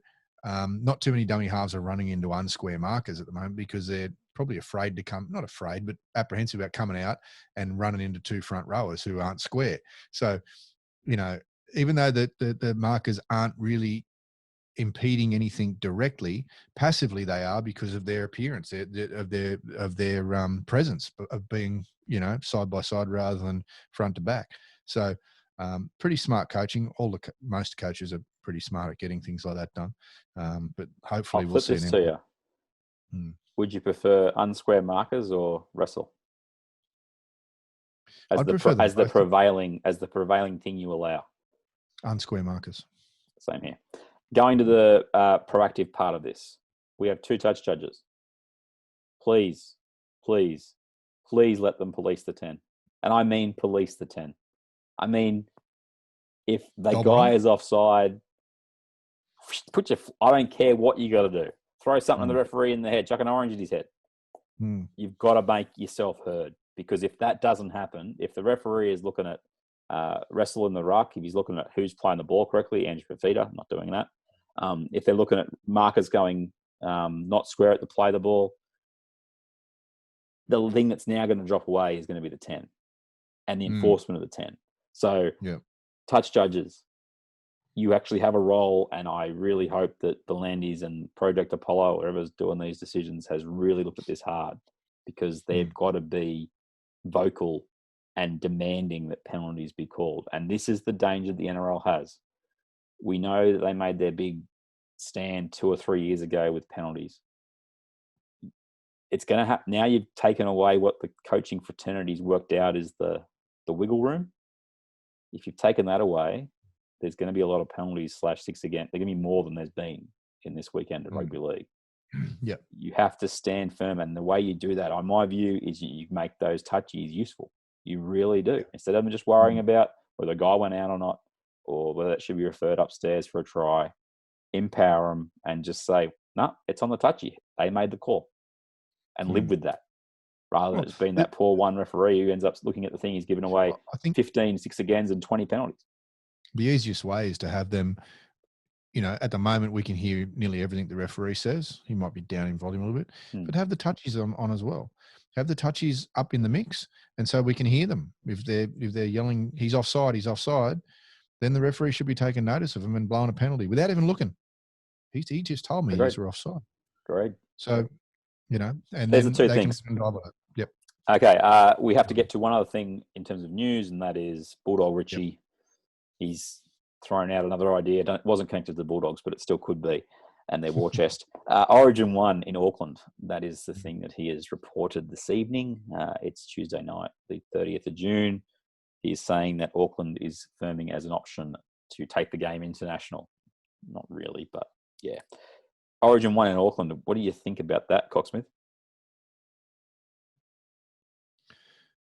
Not too many dummy halves are running into unsquare markers at the moment because they're probably afraid to not afraid, but apprehensive about coming out and running into two front rowers who aren't square. So, even though the markers aren't really impeding anything directly, passively they are because of their appearance, of their presence of being side by side rather than front to back. So pretty smart coaching. Most coaches are pretty smart at getting things like that done. But hopefully I'll we'll flip see. this to you. Would you prefer unsquare markers or wrestle? As the prevailing thing you allow. Unsquare markers. Same here. Going to the proactive part of this, we have 2 touch judges. Please let them police the 10. And I mean police the 10. I mean, if the guy is offside, I don't care what you got to do. Throw something on the referee in the head, chuck an orange at his head. You've got to make yourself heard. Because if that doesn't happen, if the referee is looking at wrestle in the ruck, if he's looking at who's playing the ball correctly, Andrew Fafita, not doing that. If they're looking at markers going not square at the play the ball, the thing that's now going to drop away is going to be the 10 and the enforcement of the 10. So touch judges, you actually have a role, and I really hope that the Landys and Project Apollo, whoever's doing these decisions, has really looked at this hard, because they've got to be vocal and demanding that penalties be called. And this is the danger the NRL has. We know that they made their big stand 2 or 3 years ago with penalties. It's going to happen. Now you've taken away what the coaching fraternities worked out is the wiggle room. If you've taken that away, there's going to be a lot of penalties /6 again. They're going to be more than there's been in this weekend of rugby league. Yep. You have to stand firm. And the way you do that, on my view, is you make those touchies useful. You really do. Instead of just worrying about whether a guy went out or not, or whether it should be referred upstairs for a try, empower them and just say, no, it's on the touchy. They made the call, and live with that, rather than it's being that poor one referee who ends up looking at the thing he's given away 15 6 agains and 20 penalties. The easiest way is to have them, at the moment we can hear nearly everything the referee says. He might be down in volume a little bit, but have the touchies on as well. Have the touchies up in the mix, and so we can hear them. If they're yelling, he's offside, then the referee should be taking notice of him and blowing a penalty without even looking. He just told me these were offside. Great. So, and there's then the 2 they things. Can drive it. Yep. Okay. We have to get to one other thing in terms of news, and that is Bulldog Richie. Yep. He's thrown out another idea. It wasn't connected to the Bulldogs, but it still could be, and their war chest. Origin 1 in Auckland. That is the thing that he has reported this evening. It's Tuesday night, the 30th of June. He's saying that Auckland is firming as an option to take the game international. Not really, but yeah. Origin 1 in Auckland. What do you think about that, Cocksmith?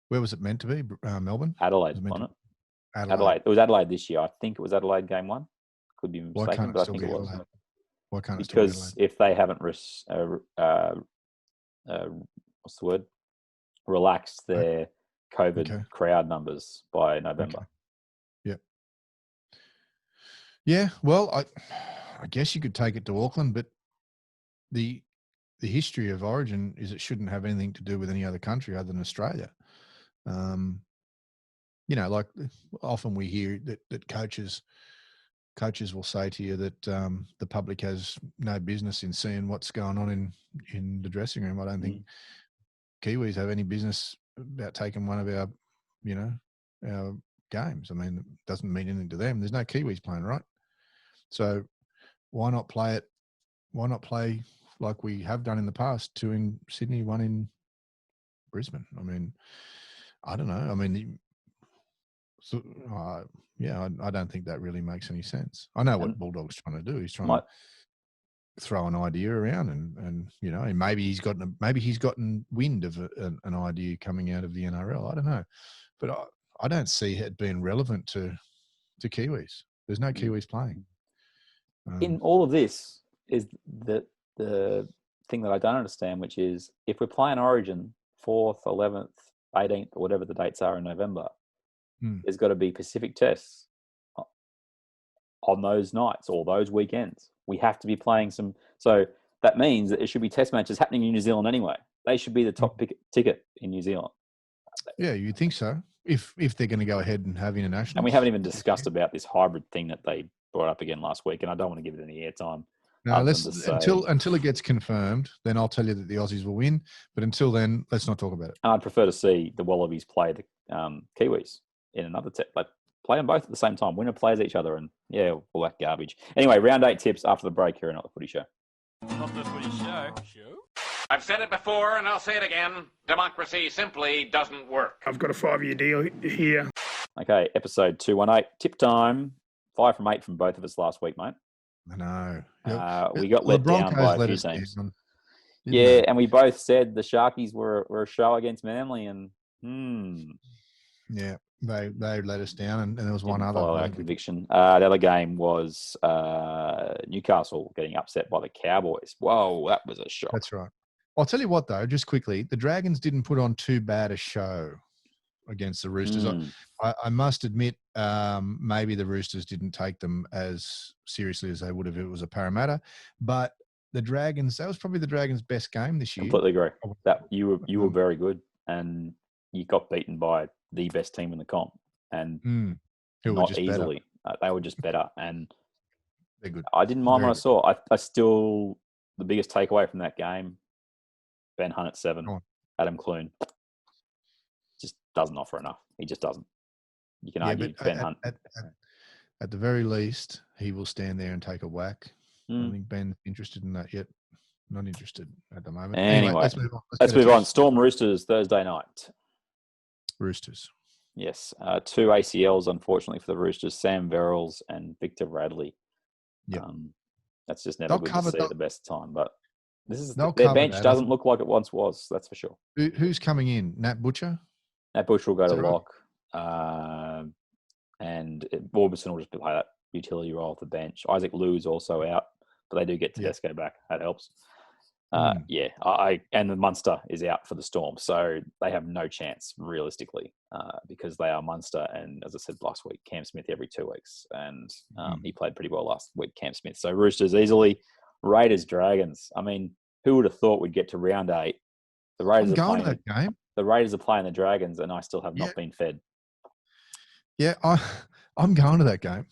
Where was it meant to be? Melbourne? Adelaide, wasn't it? Adelaide. It was Adelaide this year. I think it was Adelaide game 1. Could be mistaken, but I think it was. Why can't it because still be if they haven't relaxed their COVID crowd numbers by November. Okay. Yep. Yeah, well, I guess you could take it to Auckland, but the history of Origin is it shouldn't have anything to do with any other country other than Australia. Like often we hear that coaches will say to you that the public has no business in seeing what's going on in the dressing room. I don't think Kiwis have any business about taking one of our games. I mean, it doesn't mean anything to them. There's no Kiwis playing, right? So why not play it? Why not play like we have done in the past, 2 in Sydney, 1 in Brisbane? I mean, I don't know. I mean, I don't think that really makes any sense. I know what Bulldog's trying to do. He's trying to throw an idea around, and maybe he's gotten wind of an idea coming out of the NRL. I don't know, but I don't see it being relevant to Kiwis. There's no Kiwis playing. In all of this is the thing that I don't understand, which is if we're playing Origin 4th, 11th, 18th, or whatever the dates are in November, there's got to be Pacific tests. on those nights or those weekends. We have to be playing some. So that means that it should be test matches happening in New Zealand anyway. They should be the top ticket in New Zealand. Yeah, you'd think so. If they're going to go ahead and have international. And we haven't even discussed about this hybrid thing that they brought up again last week, and I don't want to give it any airtime. No, until it gets confirmed, then I'll tell you that the Aussies will win. But until then, let's not talk about it. I'd prefer to see the Wallabies play the Kiwis in another test. Like, play them both at the same time. Winner plays each other, and all that garbage. Anyway, round 8 tips after the break here on Not The Footy Show. Not The Footy Show. I've said it before and I'll say it again. Democracy simply doesn't work. I've got a 5-year deal here. Okay, episode 218. Tip time. 5 from 8 from both of us last week, mate. I know. We got let down by a few teams. And we both said the Sharkies were a show against Manly, and yeah, they let us down, and there was one other. Our conviction. The other game was Newcastle getting upset by the Cowboys. Whoa, that was a shock. That's right. I'll tell you what, though, just quickly, the Dragons didn't put on too bad a show against the Roosters. I must admit, maybe the Roosters didn't take them as seriously as they would have if it was a Parramatta. But the Dragons, that was probably the Dragons' best game this year. Completely agree. That you were very good, and you got beaten by the best team in the comp, and not easily. They were just better, and they're good. I didn't mind what I saw. I still, the biggest takeaway from that game, Ben Hunt at 7, Adam Clune just doesn't offer enough. He just doesn't. You can argue Ben Hunt. At the very least, he will stand there and take a whack. I don't think Ben's interested in that yet. Not interested at the moment. Anyway, let's move on. Let's move on. Storm Roosters Thursday night. Roosters. Yes. 2 ACLs, unfortunately, for the Roosters. Sam Verrills and Victor Radley. Yeah. That's just never good to see at the best time. But their bench doesn't look like it once was, that's for sure. Who's coming in? Nat Butcher? Nat Butcher will go to lock. And Orbison will just play that utility role off the bench. Isaac Liu is also out, but they do get Tedesco back. That helps. And the Munster is out for the Storm, so they have no chance realistically because they are Munster, and as I said last week, Cam Smith every 2 weeks, and he played pretty well last week, Cam Smith. So Roosters easily. Raiders Dragons. I mean, who would have thought we'd get to round 8? The Raiders are playing that game. The Raiders are playing the Dragons, and I still have not been fed. Yeah, I'm going to that game.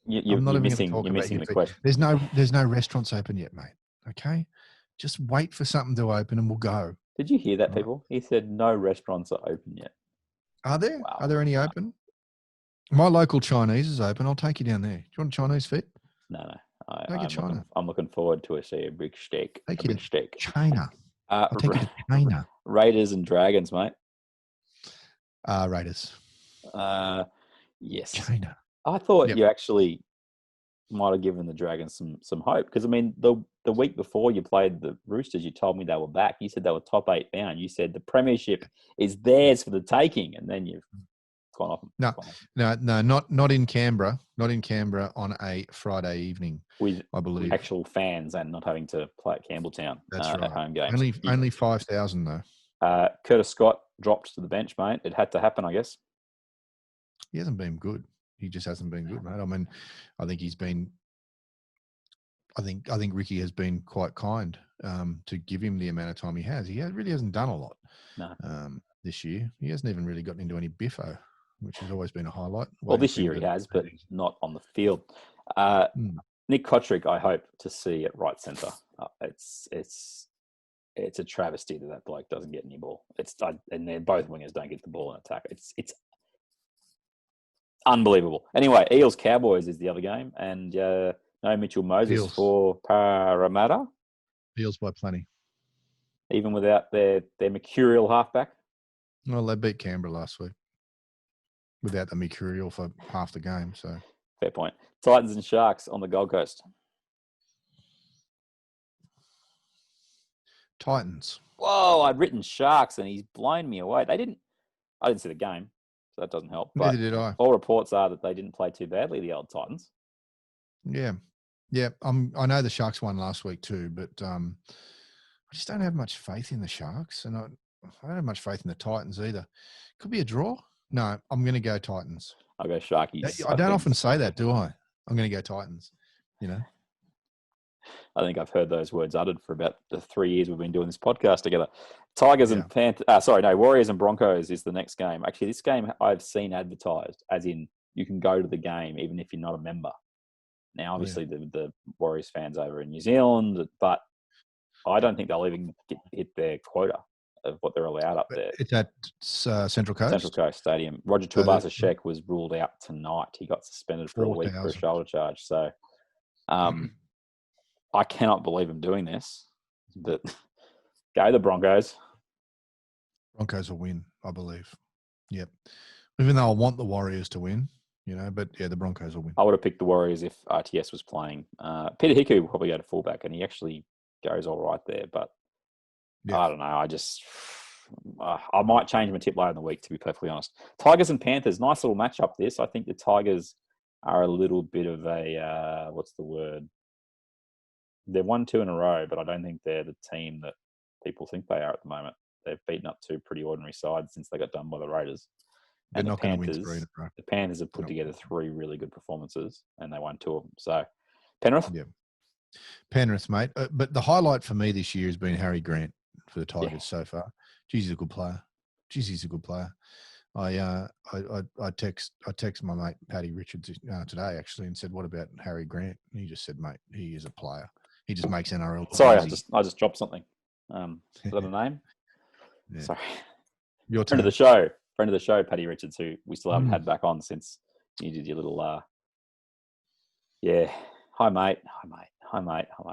You're missing the question. There's no restaurants open yet, mate. Okay, just wait for something to open and we'll go. Did you hear that, people? He said no restaurants are open yet. Are there? Wow. Are there any open? My local Chinese is open. I'll take you down there. Do you want a Chinese feed? No. I'm looking forward to a big steak. Take you big steak. China. I'll take you to China. Raiders and Dragons, mate. Raiders. Yes. China. I thought you actually might have given the Dragons some hope because, I mean, the week before you played the Roosters, you told me they were back. You said they were top 8 bound. You said the premiership is theirs for the taking, and then you've gone off. No, not in Canberra. Not in Canberra on a Friday evening, with I believe actual fans and not having to play at Campbelltown. That's right. At home games. Only 5,000 though. Curtis Scott dropped to the bench, mate. It had to happen, I guess. He hasn't been good. He just hasn't been good, mate. I mean, I think he's been. I think Ricky has been quite kind to give him the amount of time he has. He really hasn't done a lot this year. He hasn't even really gotten into any biffo, which has always been a highlight. Well, this year he has, but not on the field. Nick Kotrick, I hope to see at right centre. It's a travesty that bloke doesn't get any ball. And they're both wingers don't get the ball in attack. It's unbelievable. Anyway, Eels Cowboys is the other game, and no Mitchell Moses Eels. for Parramatta. Eels by plenty. Even without their mercurial halfback. Well, they beat Canberra last week without the mercurial for half the game. So fair point. Titans and Sharks on the Gold Coast. Titans. Whoa! I'd written Sharks, and he's blown me away. I didn't see the game, so that doesn't help. Neither did I. All reports are that they didn't play too badly, the old Titans. Yeah. I know the Sharks won last week too, but I just don't have much faith in the Sharks, and I don't have much faith in the Titans either. Could be a draw. No, I'm going to go Titans. I'll go Sharkies. I don't often say that, do I? I'm going to go Titans. You know. I think I've heard those words uttered for about the 3 years we've been doing this podcast together. Tigers and Warriors and Broncos is the next game. Actually, this game I've seen advertised as in you can go to the game even if you're not a member. Now, obviously, the Warriors fans over in New Zealand, but I don't think they'll even hit their quota of what they're allowed up there. It's at Central Coast? Central Coast Stadium. Roger Tuivasa-Sheck was ruled out tonight. He got suspended for a week for a shoulder charge. So I cannot believe I'm doing this. But go the Broncos. Broncos will win, I believe. Yep. Even though I want the Warriors to win, but yeah, the Broncos will win. I would have picked the Warriors if RTS was playing. Peter Hickey will probably go to fullback, and he actually goes all right there. But I don't know. I might change my tip later in the week, to be perfectly honest. Tigers and Panthers, nice little matchup this. I think the Tigers are a little bit of a, what's the word? They've won 2 in a row, but I don't think they're the team that people think they are at the moment. They've beaten up 2 pretty ordinary sides since they got done by the Raiders. They're And not going to win 3 in a row. The Panthers have put together 3 really good performances, and they won 2 of them. So, Penrith? Yeah. Penrith, mate. But the highlight for me this year has been Harry Grant for the Tigers so far. Jeez, he's a good player. I text my mate Paddy Richards today actually and said, "What about Harry Grant?" And he just said, "Mate, he is a player. He just makes NRL." Sorry, I just dropped something. Is that a name? Yeah. Sorry. Your turn. Friend of the show, Paddy Richards, who we still haven't had back on since you did your little Hi mate.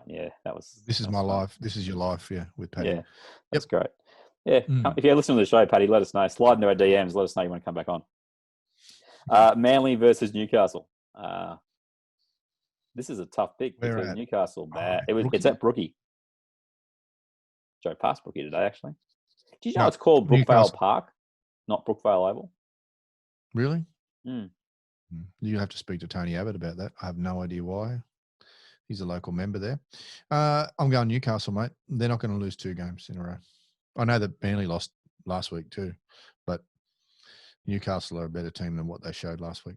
Yeah, that was. This is my life. This is your life. Yeah, with Paddy. Yeah, that's great. Yeah, if you're listening to the show, Paddy, let us know. Slide into our DMs. Let us know you want to come back on. Manly versus Newcastle. This is a tough pick because Newcastle. It's at Brookie. Joe passed Brookie today, actually. Do you know it's called Brookvale Park, not Brookvale Oval? Really? You have to speak to Tony Abbott about that. I have no idea why. He's a local member there. I'm going Newcastle, mate. They're not going to lose 2 games in a row. I know that Manly lost last week too, but Newcastle are a better team than what they showed last week.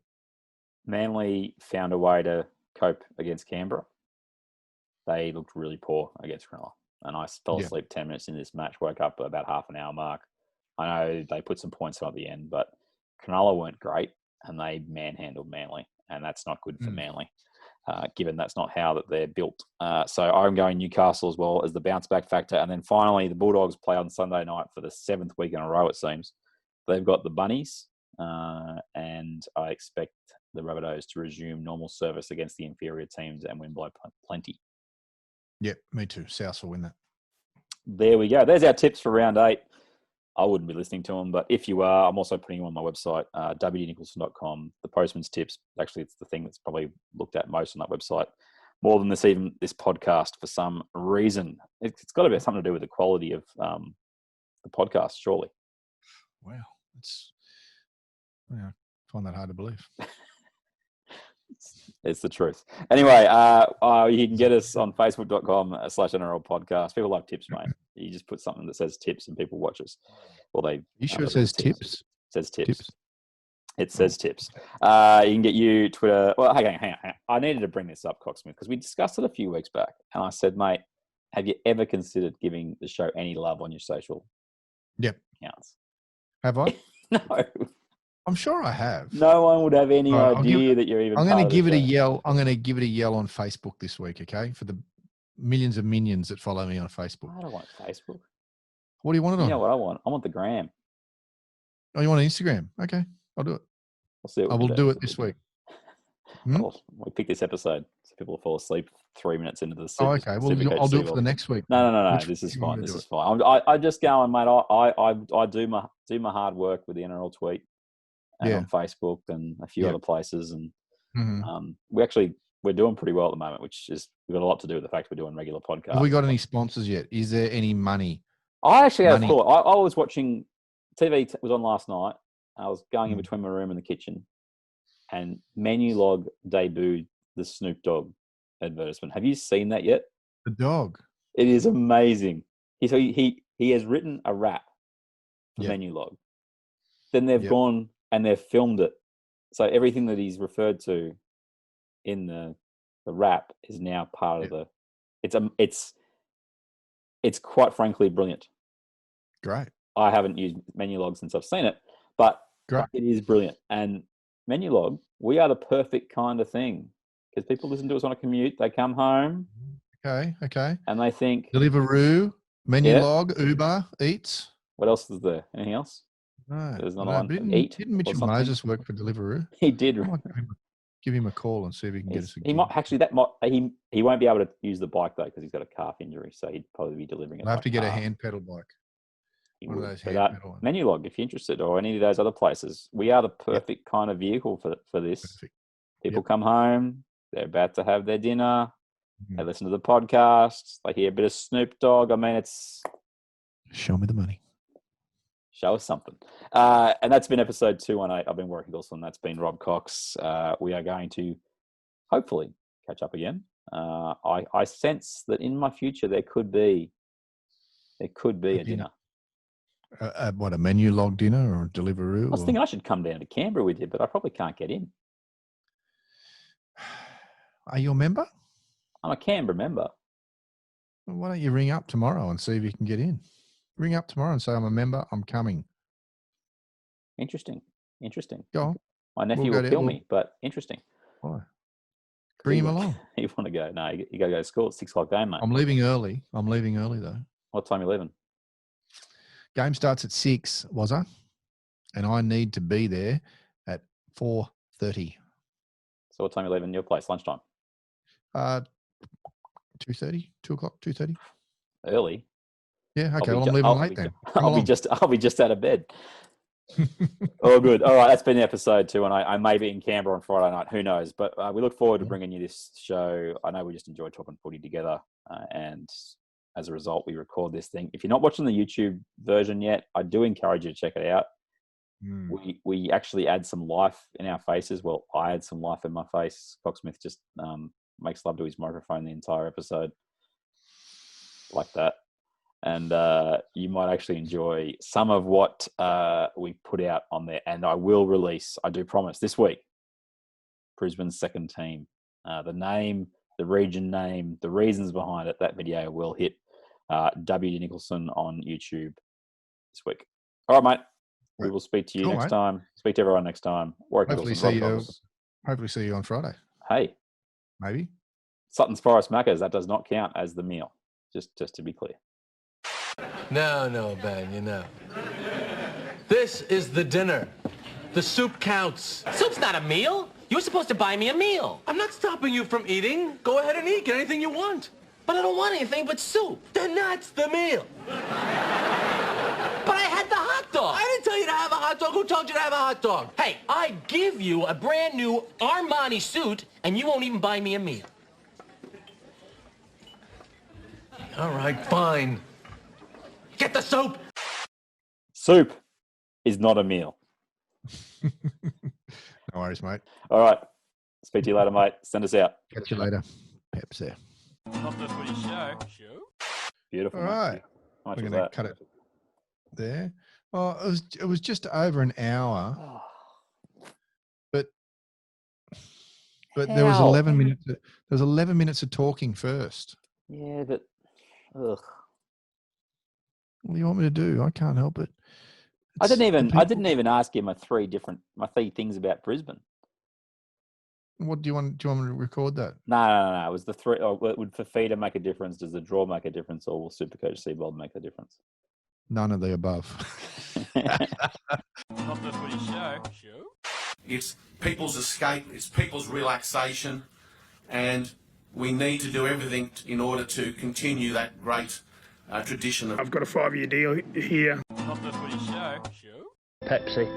Manly found a way to cope against Canberra. They looked really poor against Cronulla. And I fell asleep 10 minutes into this match, woke up at about half an hour mark. I know they put some points on at the end, but Cronulla weren't great and they manhandled Manly. And that's not good for Manly, given that's not how that they're built. So I'm going Newcastle as well as the bounce back factor. And then finally, the Bulldogs play on Sunday night for the 7th week in a row, it seems. They've got the Bunnies, and I expect the Rabbitohs to resume normal service against the inferior teams and win by plenty. Yep, me too. South will win that. There we go. There's our tips for round 8. I wouldn't be listening to them, but if you are, I'm also putting them on my website, wdnicholson.com. The Postman's Tips, actually, it's the thing that's probably looked at most on that website, more than this podcast for some reason. It's got to be something to do with the quality of the podcast, surely. Wow. I find that hard to believe. It's the truth. Anyway, you can get us on facebook.com/NRL Podcast. People love tips, mate. You just put something that says tips and people watch us. Well, you sure it says tips? It says tips. It says tips. You can get Twitter. Well, hang on. I needed to bring this up, Cocksmith, because we discussed it a few weeks back. And I said, mate, have you ever considered giving the show any love on your social accounts? Have I? No. I'm sure I have. No one would have any idea that you're even. I'm going to give it a yell. I'm going to give it a yell on Facebook this week, okay? For the millions of minions that follow me on Facebook. I don't want Facebook. What do you want it on? You know what I want? I want the gram. Oh, you want Instagram? Okay, I'll do it. We'll see. I will do it this week. We picked this episode so people will fall asleep 3 minutes into the. Okay. Well, I'll do it for the next week. No. This is fine. This is fine. I just go on, mate. I do my hard work with the NRL tweet. And on Facebook and a few other places. And we're doing pretty well at the moment, which is, we've got a lot to do with the fact we're doing regular podcasts. Have we got any sponsors yet? Is there any money? I actually had a thought. I was watching, TV was on last night. I was going in between my room and the kitchen, and Menulog debuted the Snoop Dogg advertisement. Have you seen that yet? The dog. It is amazing. He has written a rap for Menulog. Then they've gone and they've filmed it. So everything that he's referred to in the wrap is now part of the. It's quite frankly brilliant. Great. I haven't used Menulog since I've seen it, but it is brilliant. And Menulog, we are the perfect kind of thing because people listen to us on a commute. They come home. Okay. And they think Deliveroo, Menulog, Uber, Eats. What else is there? Anything else? No. There's not one. Didn't Mitchell Moses work for Deliveroo? He did. Give him a call and see if he can get us a He might actually. He won't be able to use the bike though because he's got a calf injury. So he'd probably be delivering it. I'll have to get a hand pedal bike. One of those hand pedal ones. Menulog, if you're interested, or any of those other places, we are the perfect kind of vehicle for this. Perfect. People come home. They're about to have their dinner. They listen to the podcast. They hear a bit of Snoop Dogg. I mean, it's show me the money. Show us something. And that's been episode 218. I've been Warrick Nicolson. That's been Robb Cox. We are going to hopefully catch up again. I sense that in my future there could be a dinner. What, a Menulog dinner or a Deliveroo? I was thinking I should come down to Canberra with you, but I probably can't get in. Are you a member? I'm a Canberra member. Well, why don't you ring up tomorrow and see if you can get in? Ring up tomorrow and say, I'm a member, I'm coming. Interesting. Go on. My nephew will kill me, but interesting. Why? Bring him along. You want to go? No, you got to go to school at 6 o'clock game, mate. I'm leaving early though. What time are you leaving? Game starts at 6, was I? And I need to be there at 4:30. So what time are you leaving your place? Lunchtime? 2:30, 2 o'clock, 2:30. Early? Yeah, okay. Well, I'm leaving late then. I'll be just out of bed. All good. All right, that's been episode 2, and I may be in Canberra on Friday night. Who knows? But we look forward to bringing you this show. I know we just enjoy talking footy together, and as a result, we record this thing. If you're not watching the YouTube version yet, I do encourage you to check it out. We actually add some life in our faces. Well, I add some life in my face. Cocksmith just makes love to his microphone the entire episode, like that. And you might actually enjoy some of what we put out on there. And I will release, I do promise, this week, Brisbane's second team. The name, the region name, the reasons behind it, that video will hit W. Nicolson on YouTube this week. All right, mate. We will speak to you next time. Speak to everyone next time. Hopefully see you on Friday. Hey. Maybe. Sutton's Forest Macca's, that does not count as the meal. Just to be clear. No, Ben, you know. This is the dinner. The soup counts. Soup's not a meal. You were supposed to buy me a meal. I'm not stopping you from eating. Go ahead and eat. Get anything you want. But I don't want anything but soup. Then that's the meal. But I had the hot dog. I didn't tell you to have a hot dog. Who told you to have a hot dog? Hey, I give you a brand new Armani suit, and you won't even buy me a meal. All right, fine. Get the soup. Soup is not a meal. No worries, mate. All right. Speak to you later, mate. Send us out. Catch you later. Pep's there. Not the Footy Show. Beautiful. All right. How much We're was going to that? cut it there. Oh, it was just over an hour. But there was 11 minutes. There was 11 minutes of talking first. Yeah, but ugh. What do you want me to do? I can't help it. I didn't even ask you my three things about Brisbane. What do you want? Do you want me to record that? No. It was the three. Would Fafita make a difference? Does the draw make a difference, or will Supercoach Seibold make a difference? None of the above. Not the Footy Show. It's people's escape. It's people's relaxation, and we need to do everything in order to continue that great tradition. I've got a 5-year deal here. Not the Footy Show. Pepsi.